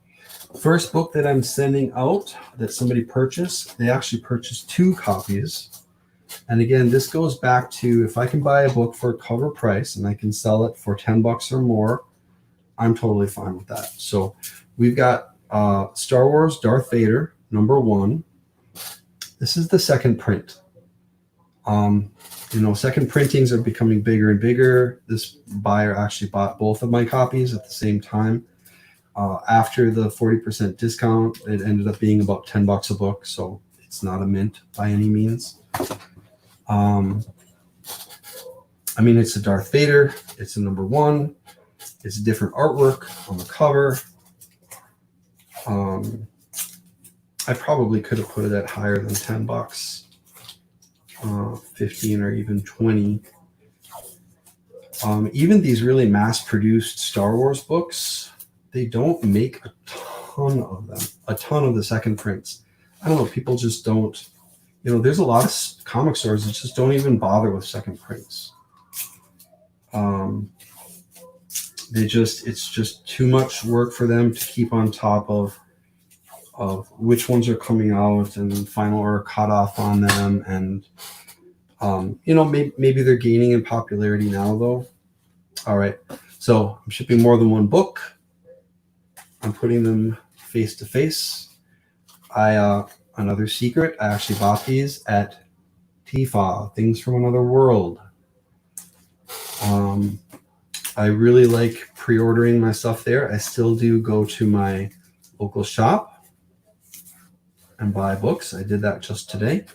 first book that I'm sending out that somebody purchased, they actually purchased 2 copies. And again, this goes back to, if I can buy a book for a cover price and I can sell it for $10 or more, I'm totally fine with that. So we've got Star Wars Darth Vader, #1. This is the second print. Second printings are becoming bigger and bigger. This buyer actually bought both of my copies at the same time. After the 40% discount, it ended up being about $10 a book. So it's not a mint by any means. It's a Darth Vader. It's a #1. It's a different artwork on the cover. I probably could have put it at higher than $10, 15 or even 20. Even these really mass-produced Star Wars books, they don't make a ton of them, a ton of the second prints. I don't know, people just don't, there's a lot of comic stores that just don't even bother with second prints. It's just too much work for them to keep on top of of which ones are coming out and final order cutoff on them. And, maybe they're gaining in popularity now, though. All right. So I'm shipping more than one book. I'm putting them face to face. Another secret, I actually bought these at TIFA, Things from Another World. I really like pre-ordering my stuff there. I still do go to my local shop and buy books. I did that just today.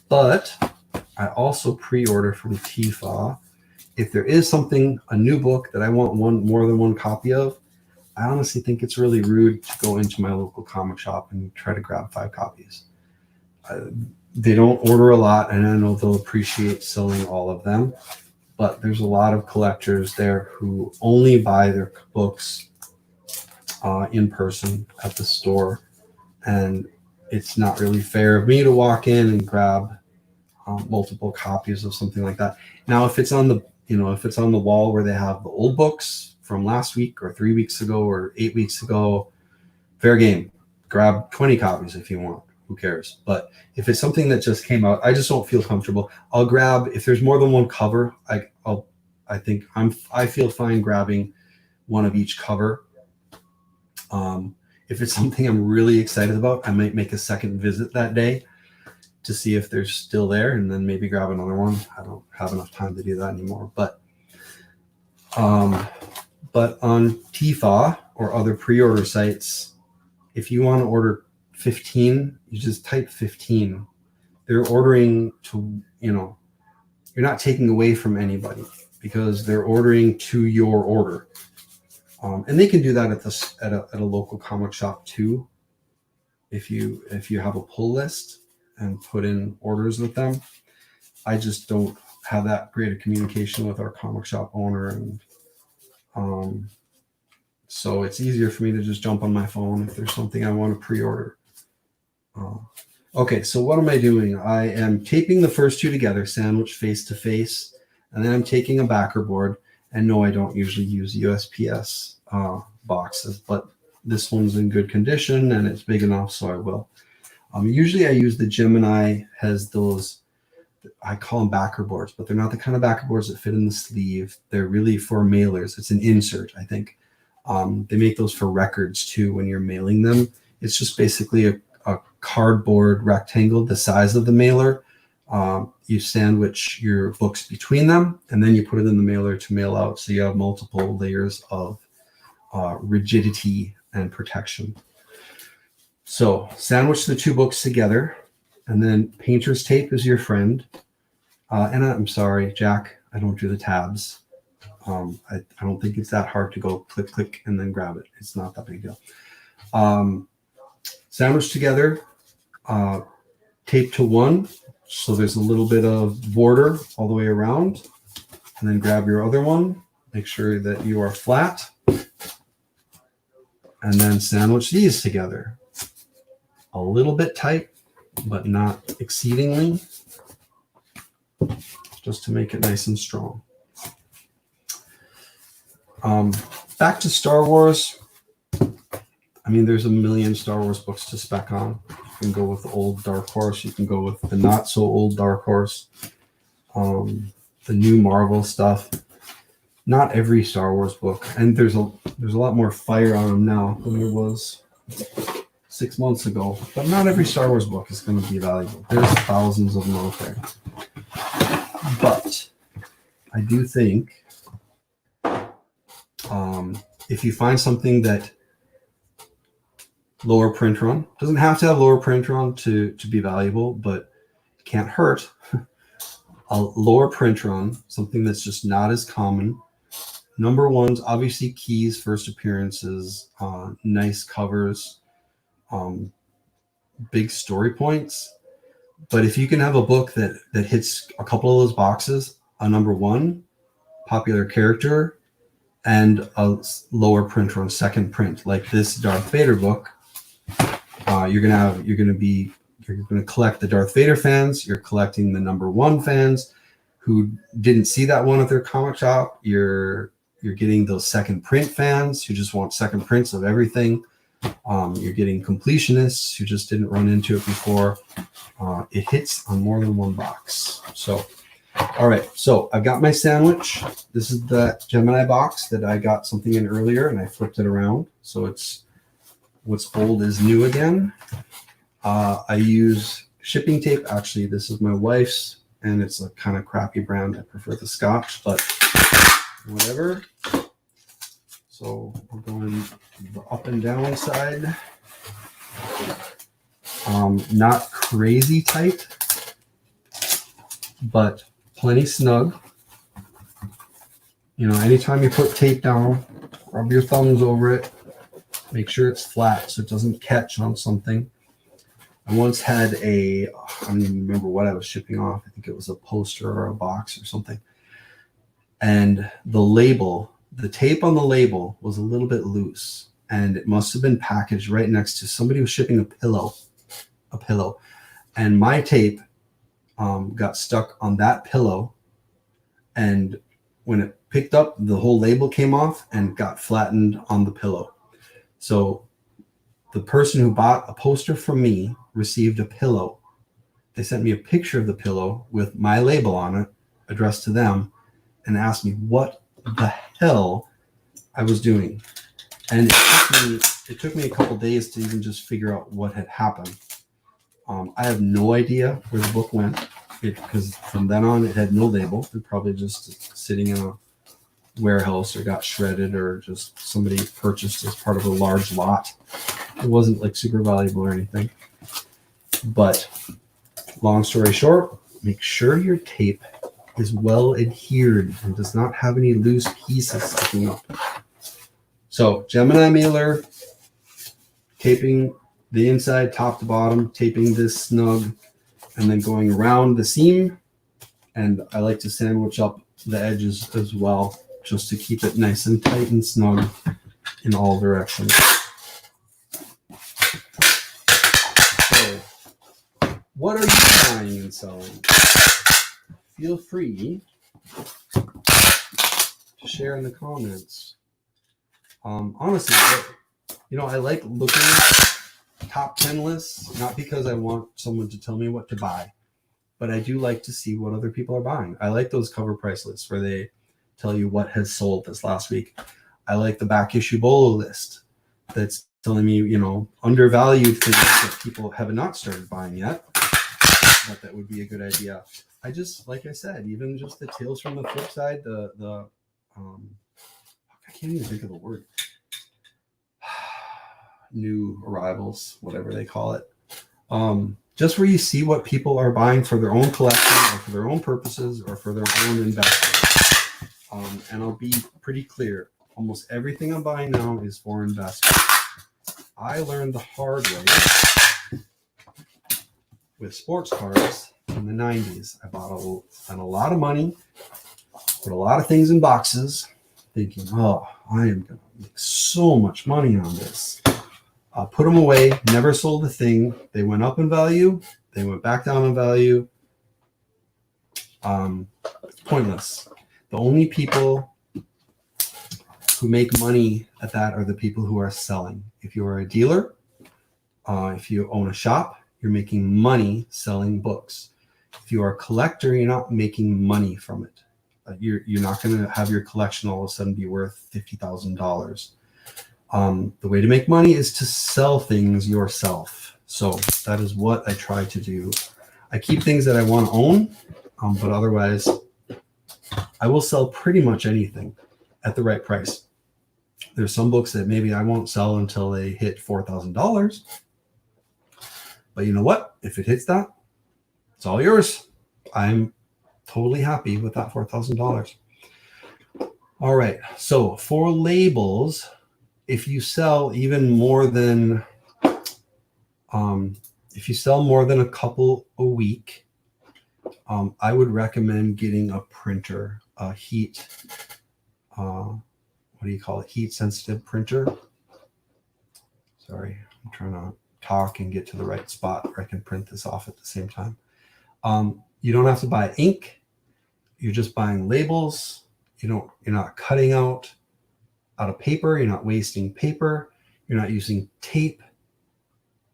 But I also pre-order from TIFA. If there is a new book that I want more than one copy of, I honestly think it's really rude to go into my local comic shop and try to grab 5 copies. They don't order a lot, and I know they'll appreciate selling all of them, but there's a lot of collectors there who only buy their books in person at the store, and it's not really fair of me to walk in and grab multiple copies of something like that. Now, if it's on the wall where they have the old books from last week or 3 weeks ago or 8 weeks ago, fair game. Grab 20 copies if you want. Who cares? But if it's something that just came out, I just don't feel comfortable. I'll grab, if there's more than one cover, I feel fine grabbing one of each cover. If it's something I'm really excited about, I might make a second visit that day to see if they're still there, and then maybe grab another one. I don't have enough time to do that anymore. But on TIFA or other pre-order sites, if you want to order 15, you just type 15. They're ordering to, you're not taking away from anybody because they're ordering to your order. And they can do that at a local comic shop too. If you have a pull list and put in orders with them. I just don't have that great a communication with our comic shop owner, and so it's easier for me to just jump on my phone if there's something I want to pre-order. Okay, so what am I doing? I am taping the first two together, sandwiched face to face, and then I'm taking a backer board. And no, I don't usually use USPS boxes, but this one's in good condition and it's big enough, so I will. Usually I use the Gemini, has those, I call them backer boards, but they're not the kind of backer boards that fit in the sleeve. They're really for mailers. It's an insert, I think. They make those for records too when you're mailing them. It's just basically a cardboard rectangle the size of the mailer. You sandwich your books between them, and then you put it in the mailer to mail out, so you have multiple layers of rigidity and protection. So sandwich the two books together, and then painter's tape is your friend. And I'm sorry, Jack, I don't do the tabs. I don't think it's that hard to go click, click, and then grab it. It's not that big a deal. Sandwich together, tape to one, so there's a little bit of border all the way around, and then grab your other one. Make sure that you are flat, and then sandwich these together. A little bit tight, but not exceedingly, just to make it nice and strong. Back to Star Wars. I mean, there's a million Star Wars books to spec on. You can go with the old Dark Horse. You can go with the not so old Dark Horse. The new Marvel stuff. Not every Star Wars book, and there's a lot more fire on them now than there was 6 months ago. But not every Star Wars book is going to be valuable. There's thousands of them out there. But I do think if you find something that lower print run, doesn't have to have lower print run to be valuable, but it can't hurt. A lower print run, something that's just not as common. Number one's obviously keys, first appearances, nice covers, big story points. But if you can have a book that hits a couple of those boxes, a number one, popular character, and a lower print run, second print, like this Darth Vader book, you're gonna collect the Darth Vader fans. You're collecting the number one fans who didn't see that one at their comic shop. You're getting those second print fans who just want second prints of everything. You're getting completionists who just didn't run into it before. It hits on more than one box. So, all right. So I've got my sandwich. This is the Gemini box that I got something in earlier, and I flipped it around. So it's what's old is new again. I use shipping tape. Actually, this is my wife's, and it's a kind of crappy brand. I prefer the Scotch, but whatever. So we're going the up and down side. Not crazy tight, but plenty snug. You know, anytime you put tape down, rub your thumbs over it. Make sure it's flat so it doesn't catch on something. I once had I don't even remember what I was shipping off. I think it was a poster or a box or something. And the tape on the label was a little bit loose, and it must have been packaged right next to somebody was shipping a pillow. And my tape got stuck on that pillow, and when it picked up, the whole label came off and got flattened on the pillow. So the person who bought a poster from me received a pillow. They sent me a picture of the pillow with my label on it, addressed to them, and asked me what the hell I was doing. And it took me a couple days to even just figure out what had happened. I have no idea where the book went, because from then on it had no label. It probably just sitting in a warehouse or got shredded or just somebody purchased as part of a large lot. It wasn't like super valuable or anything. But long story short, make sure your tape is well adhered and does not have any loose pieces sticking up. So Gemini mailer, taping the inside top to bottom, taping this snug, and then going around the seam. And I like to sandwich up the edges as well, just to keep it nice and tight and snug in all directions. So, what are you buying and selling? Feel free to share in the comments. Honestly, I like looking at top 10 lists, not because I want someone to tell me what to buy, but I do like to see what other people are buying. I like those cover price lists where they tell you what has sold this last week. I like the back issue Bolo list that's telling me, undervalued things that people have not started buying yet, but that would be a good idea. I just, like I said, even just the Tales from the Flip Side, I can't even think of the word. New arrivals, whatever they call it. Just where you see what people are buying for their own collection or for their own purposes or for their own investment. And I'll be pretty clear. Almost everything I'm buying now is for investment. I learned the hard way with sports cars in the 90s. I spent a lot of money, put a lot of things in boxes, thinking, I am going to make so much money on this. Put them away, never sold a thing. They went up in value. They went back down in value. Pointless. The only people who make money at that are the people who are selling. If you are a dealer, if you own a shop, you're making money selling books. If you are a collector, you're not making money from it. You're not going to have your collection all of a sudden be worth $50,000. The way to make money is to sell things yourself. So that is what I try to do. I keep things that I want to own, but otherwise I will sell pretty much anything at the right price. There's some books that maybe I won't sell until they hit $4,000. But you know what? If it hits that, it's all yours. I'm totally happy with that $4,000. All right. So for labels, if you sell even more than, if you sell more than a couple a week, I would recommend getting a printer, a heat, what do you call it? Heat sensitive printer. Sorry, I'm trying to talk and get to the right spot where I can print this off at the same time. You don't have to buy ink. You're just buying labels. You're not cutting out of paper. You're not wasting paper. You're not using tape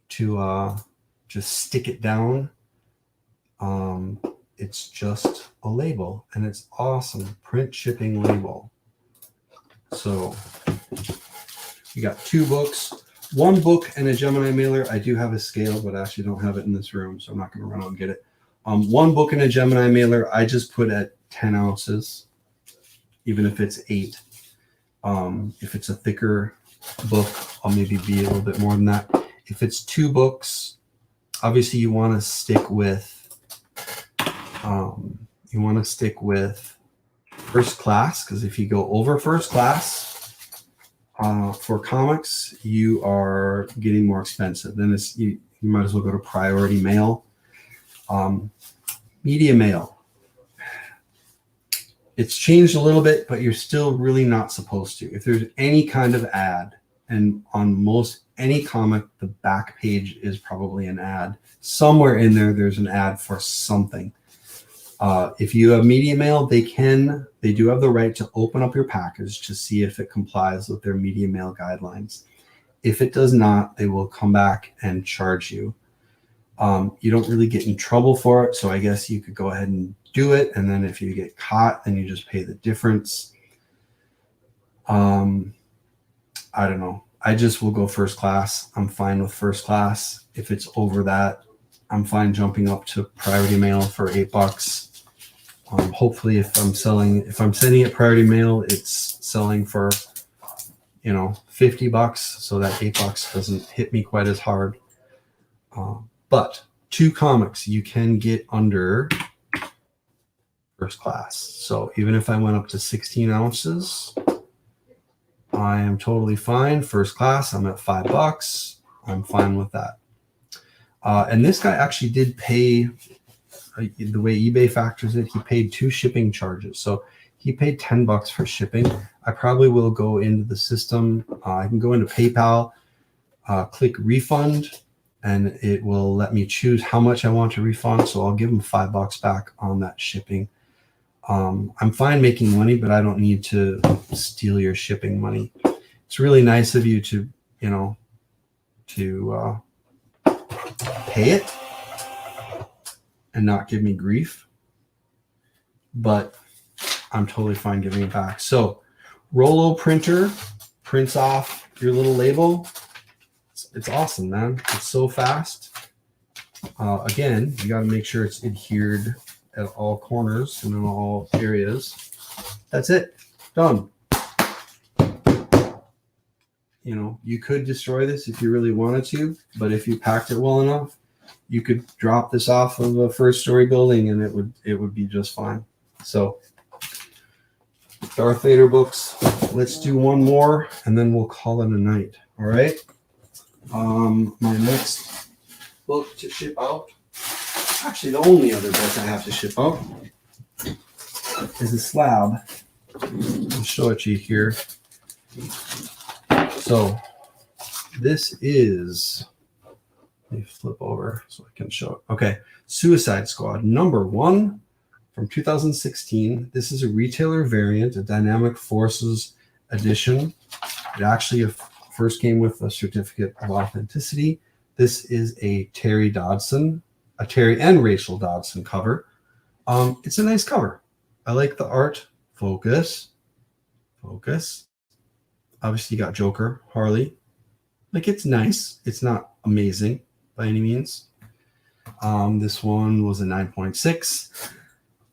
to just stick it down. It's just a label, and it's awesome. Print shipping label. So you got 2 books, 1 book and a Gemini mailer. I do have a scale, but I actually don't have it in this room, so I'm not going to run out and get it. 1 book and a Gemini mailer, I just put at 10 ounces, even if it's 8. If it's a thicker book, I'll maybe be a little bit more than that. If it's 2 books, obviously you want to stick with first class, because if you go over first class for comics, you are getting more expensive. Then you might as well go to priority mail. Media mail. It's changed a little bit, but you're still really not supposed to. If there's any kind of ad, and on most any comic, the back page is probably an ad. Somewhere in there, there's an ad for something. If you have media mail, they do have the right to open up your package to see if it complies with their media mail guidelines. If it does not, they will come back and charge you. You don't really get in trouble for it, so I guess you could go ahead and do it, and then if you get caught, then you just pay the difference. I don't know. I just will go first class. I'm fine with first class. If it's over that, I'm fine jumping up to priority mail for $8. Hopefully, if I'm sending it priority mail, it's selling for, $50, so that $8 doesn't hit me quite as hard. But 2 comics you can get under first class. So even if I went up to 16 ounces, I am totally fine. First class, I'm at $5. I'm fine with that. And this guy actually did pay, the way eBay factors it, he paid 2 shipping charges. So he paid $10 for shipping. I probably will go into the system. I can go into PayPal, click refund, and it will let me choose how much I want to refund. So I'll give him $5 back on that shipping. I'm fine making money, but I don't need to steal your shipping money. It's really nice of you to pay it and not give me grief, but I'm totally fine giving it back. So Rollo printer prints off your little label. It's awesome, man. It's so fast. Again, you got to make sure it's adhered at all corners and in all areas. That's it. Done. You could destroy this if you really wanted to, but if you packed it well enough, you could drop this off of a first-story building and it would be just fine. So, Darth Vader books. Let's do one more, and then we'll call it a night. All right. My next book to ship out. Actually, the only other book I have to ship out is a slab. I'll show it to you here. So this is, let me flip over so I can show it. Okay, Suicide Squad #1 from 2016. This is a retailer variant, a Dynamic Forces edition. It actually first came with a certificate of authenticity. This is a Terry and Rachel Dodson cover. It's a nice cover. I like the art. Focus. Obviously, you got Joker, Harley. It's nice. It's not amazing by any means. This one was a 9.6.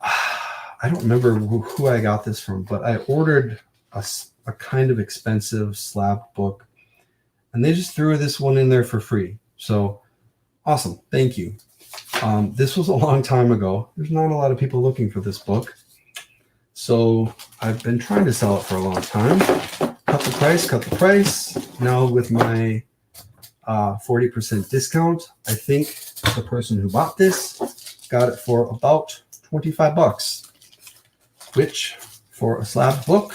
I don't remember who I got this from, but I ordered a kind of expensive slab book, and they just threw this one in there for free. So awesome. Thank you. This was a long time ago. There's not a lot of people looking for this book. So I've been trying to sell it for a long time. Cut the price. Now with my 40% discount, I think the person who bought this got it for about $25, which for a slab book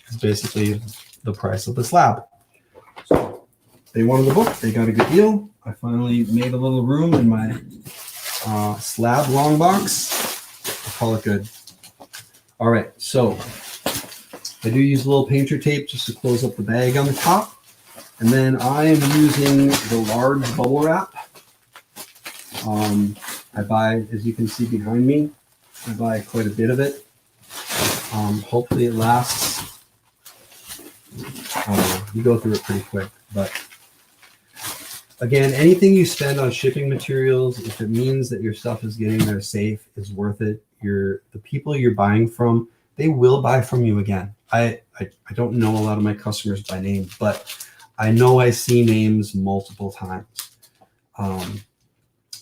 is basically the price of the slab. So they wanted the book. They got a good deal. I finally made a little room in my slab long box. I'll call it good. All right, so I do use a little painter tape just to close up the bag on the top. And then I am using the large bubble wrap. I buy, as you can see behind me, I buy quite a bit of it. Hopefully it lasts. You go through it pretty quick, but again, anything you spend on shipping materials, if it means that your stuff is getting there safe, is worth it. The people you're buying from, they will buy from you again. I don't know a lot of my customers by name, but I know I see names multiple times.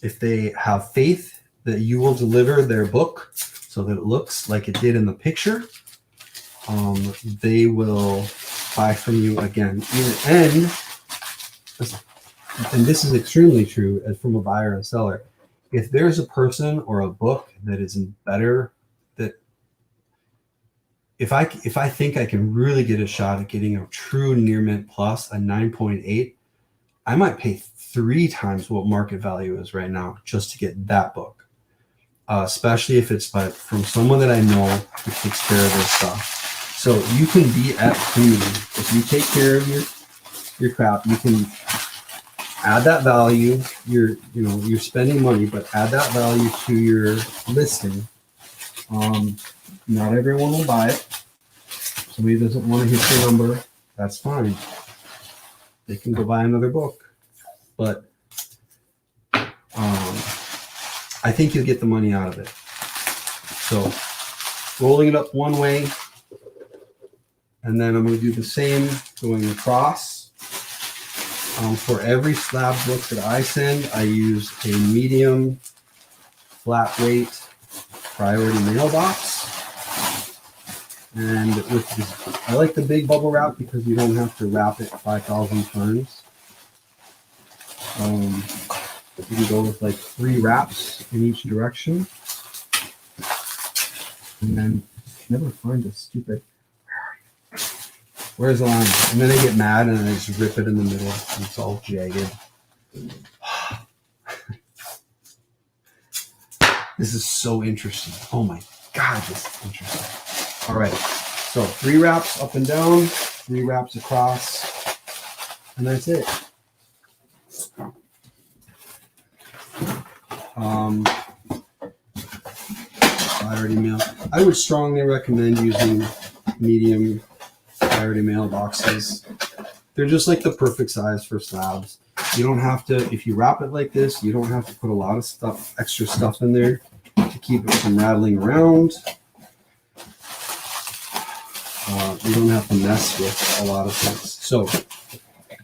If they have faith that you will deliver their book so that it looks like it did in the picture, they will buy from you again. And this is extremely true as from a buyer and seller. If there's a person or a book that is better, that if I think I can really get a shot at getting a true near mint plus, a 9.8, I might pay 3 times what market value is right now just to get that book. Especially if it's from someone that I know who takes care of this stuff. So you can be at premium. If you take care of your crap, you can add that value. You're spending money, but add that value to your listing. Not everyone will buy it. Somebody doesn't want to hit your number. That's fine. They can go buy another book. But I think you'll get the money out of it. So rolling it up one way, and then I'm going to do the same going across. For every slab book that I send, I use a medium flat weight priority mailbox. And with this, I like the big bubble wrap because you don't have to wrap it 5,000 turns. You can go with like 3 wraps in each direction. And then never find a stupid, where's the line? And then I get mad and I just rip it in the middle and it's all jagged. This is so interesting. Oh my God, this is interesting. All right, so 3 wraps up and down, 3 wraps across, and that's it. Priority mail. I would strongly recommend using medium priority mailboxes. They're just like the perfect size for slabs. You don't have to, if you wrap it like this, you don't have to put a lot of stuff, extra stuff in there to keep it from rattling around. You don't have to mess with a lot of things. So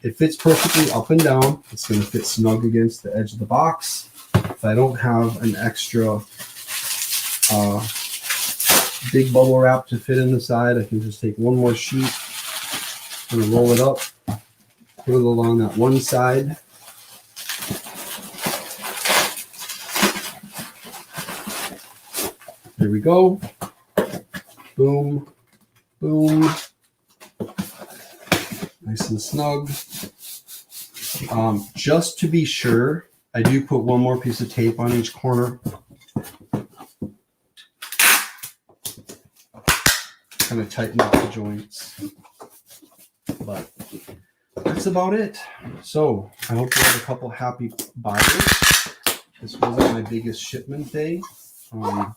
it fits perfectly up and down. It's going to fit snug against the edge of the box. If I don't have an extra big bubble wrap to fit in the side, I can just take one more sheet and roll it up, put it along that one side. There we go. Boom, boom. Nice and snug. Just to be sure, I do put one more piece of tape on each corner. Kind of tighten up the joints. But that's about it. So I hope you have a couple happy buyers. This wasn't my biggest shipment day. But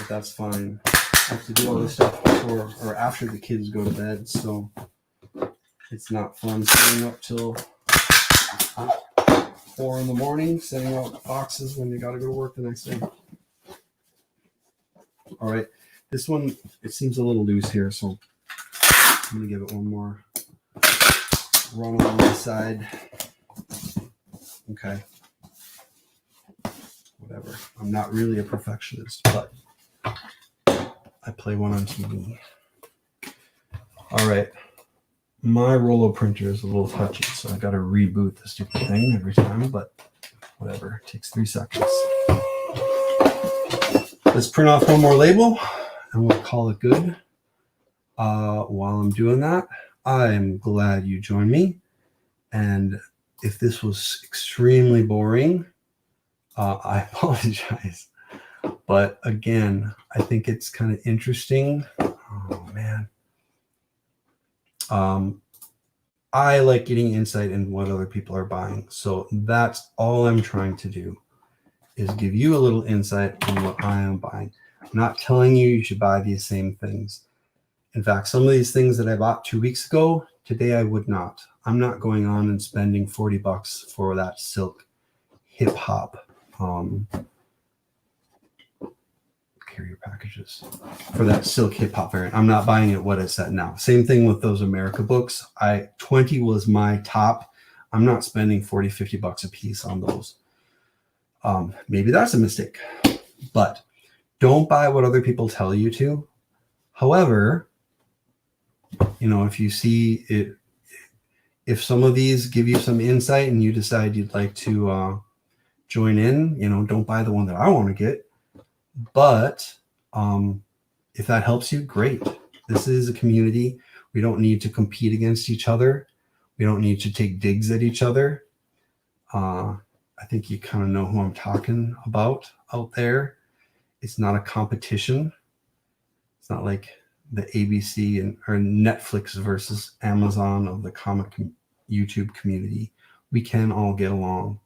that's fine. I have to do all this stuff before or after the kids go to bed, so it's not fun staying up till 4 in the morning, setting out boxes when they got to go to work the next day. All right, this one, it seems a little loose here, so I'm going to give it one more run along the side. Okay. Whatever. I'm not really a perfectionist, but I play one on TV. All right. My Rollo printer is a little touchy, so I got to reboot the stupid thing every time, but whatever. It takes 3 seconds. Let's print off one more label, and we'll call it good. While I'm doing that, I'm glad you joined me. And if this was extremely boring, I apologize. But again, I think it's kind of interesting. Oh, man. I like getting insight in what other people are buying. So that's all I'm trying to do, is give you a little insight in what I am buying. I'm not telling you should buy these same things. In fact, some of these things that I bought 2 weeks ago, today I would not. I'm not going on and spending $40 for that silk hip hop carrier packages, for that silk hip hop variant. I'm not buying it what it's at now. Same thing with those America books. 20 was my top. I'm not spending $40-50 a piece on those. Maybe that's a mistake, but don't buy what other people tell you to. However, if you see it, if some of these give you some insight and you decide you'd like to join in, don't buy the one that I want to get. But if that helps you, great. This is a community. We don't need to compete against each other. We don't need to take digs at each other. I think you kind of know who I'm talking about out there. It's not a competition. It's not like the ABC or Netflix versus Amazon of the comic YouTube community. We can all get along.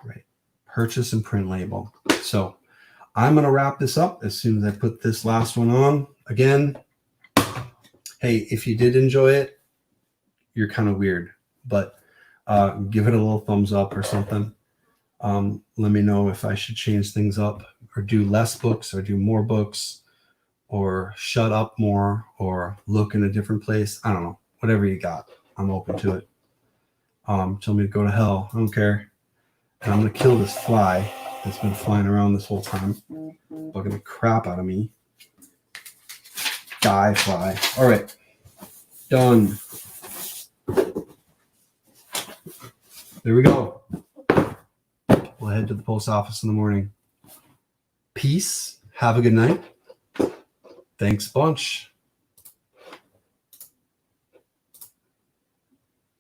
Right. Purchase and print label. So I'm going to wrap this up as soon as I put this last one on. Again, hey, if you did enjoy it, you're kind of weird, but give it a little thumbs up or something. Let me know if I should change things up or do less books or do more books or shut up more or look in a different place. I don't know. Whatever you got, I'm open to it. Tell me to go to hell. I don't care. And I'm going to kill this fly that's been flying around this whole time, bugging the crap out of me. Die fly. All right. Done. There we go. We'll head to the post office in the morning. Peace. Have a good night. Thanks a bunch.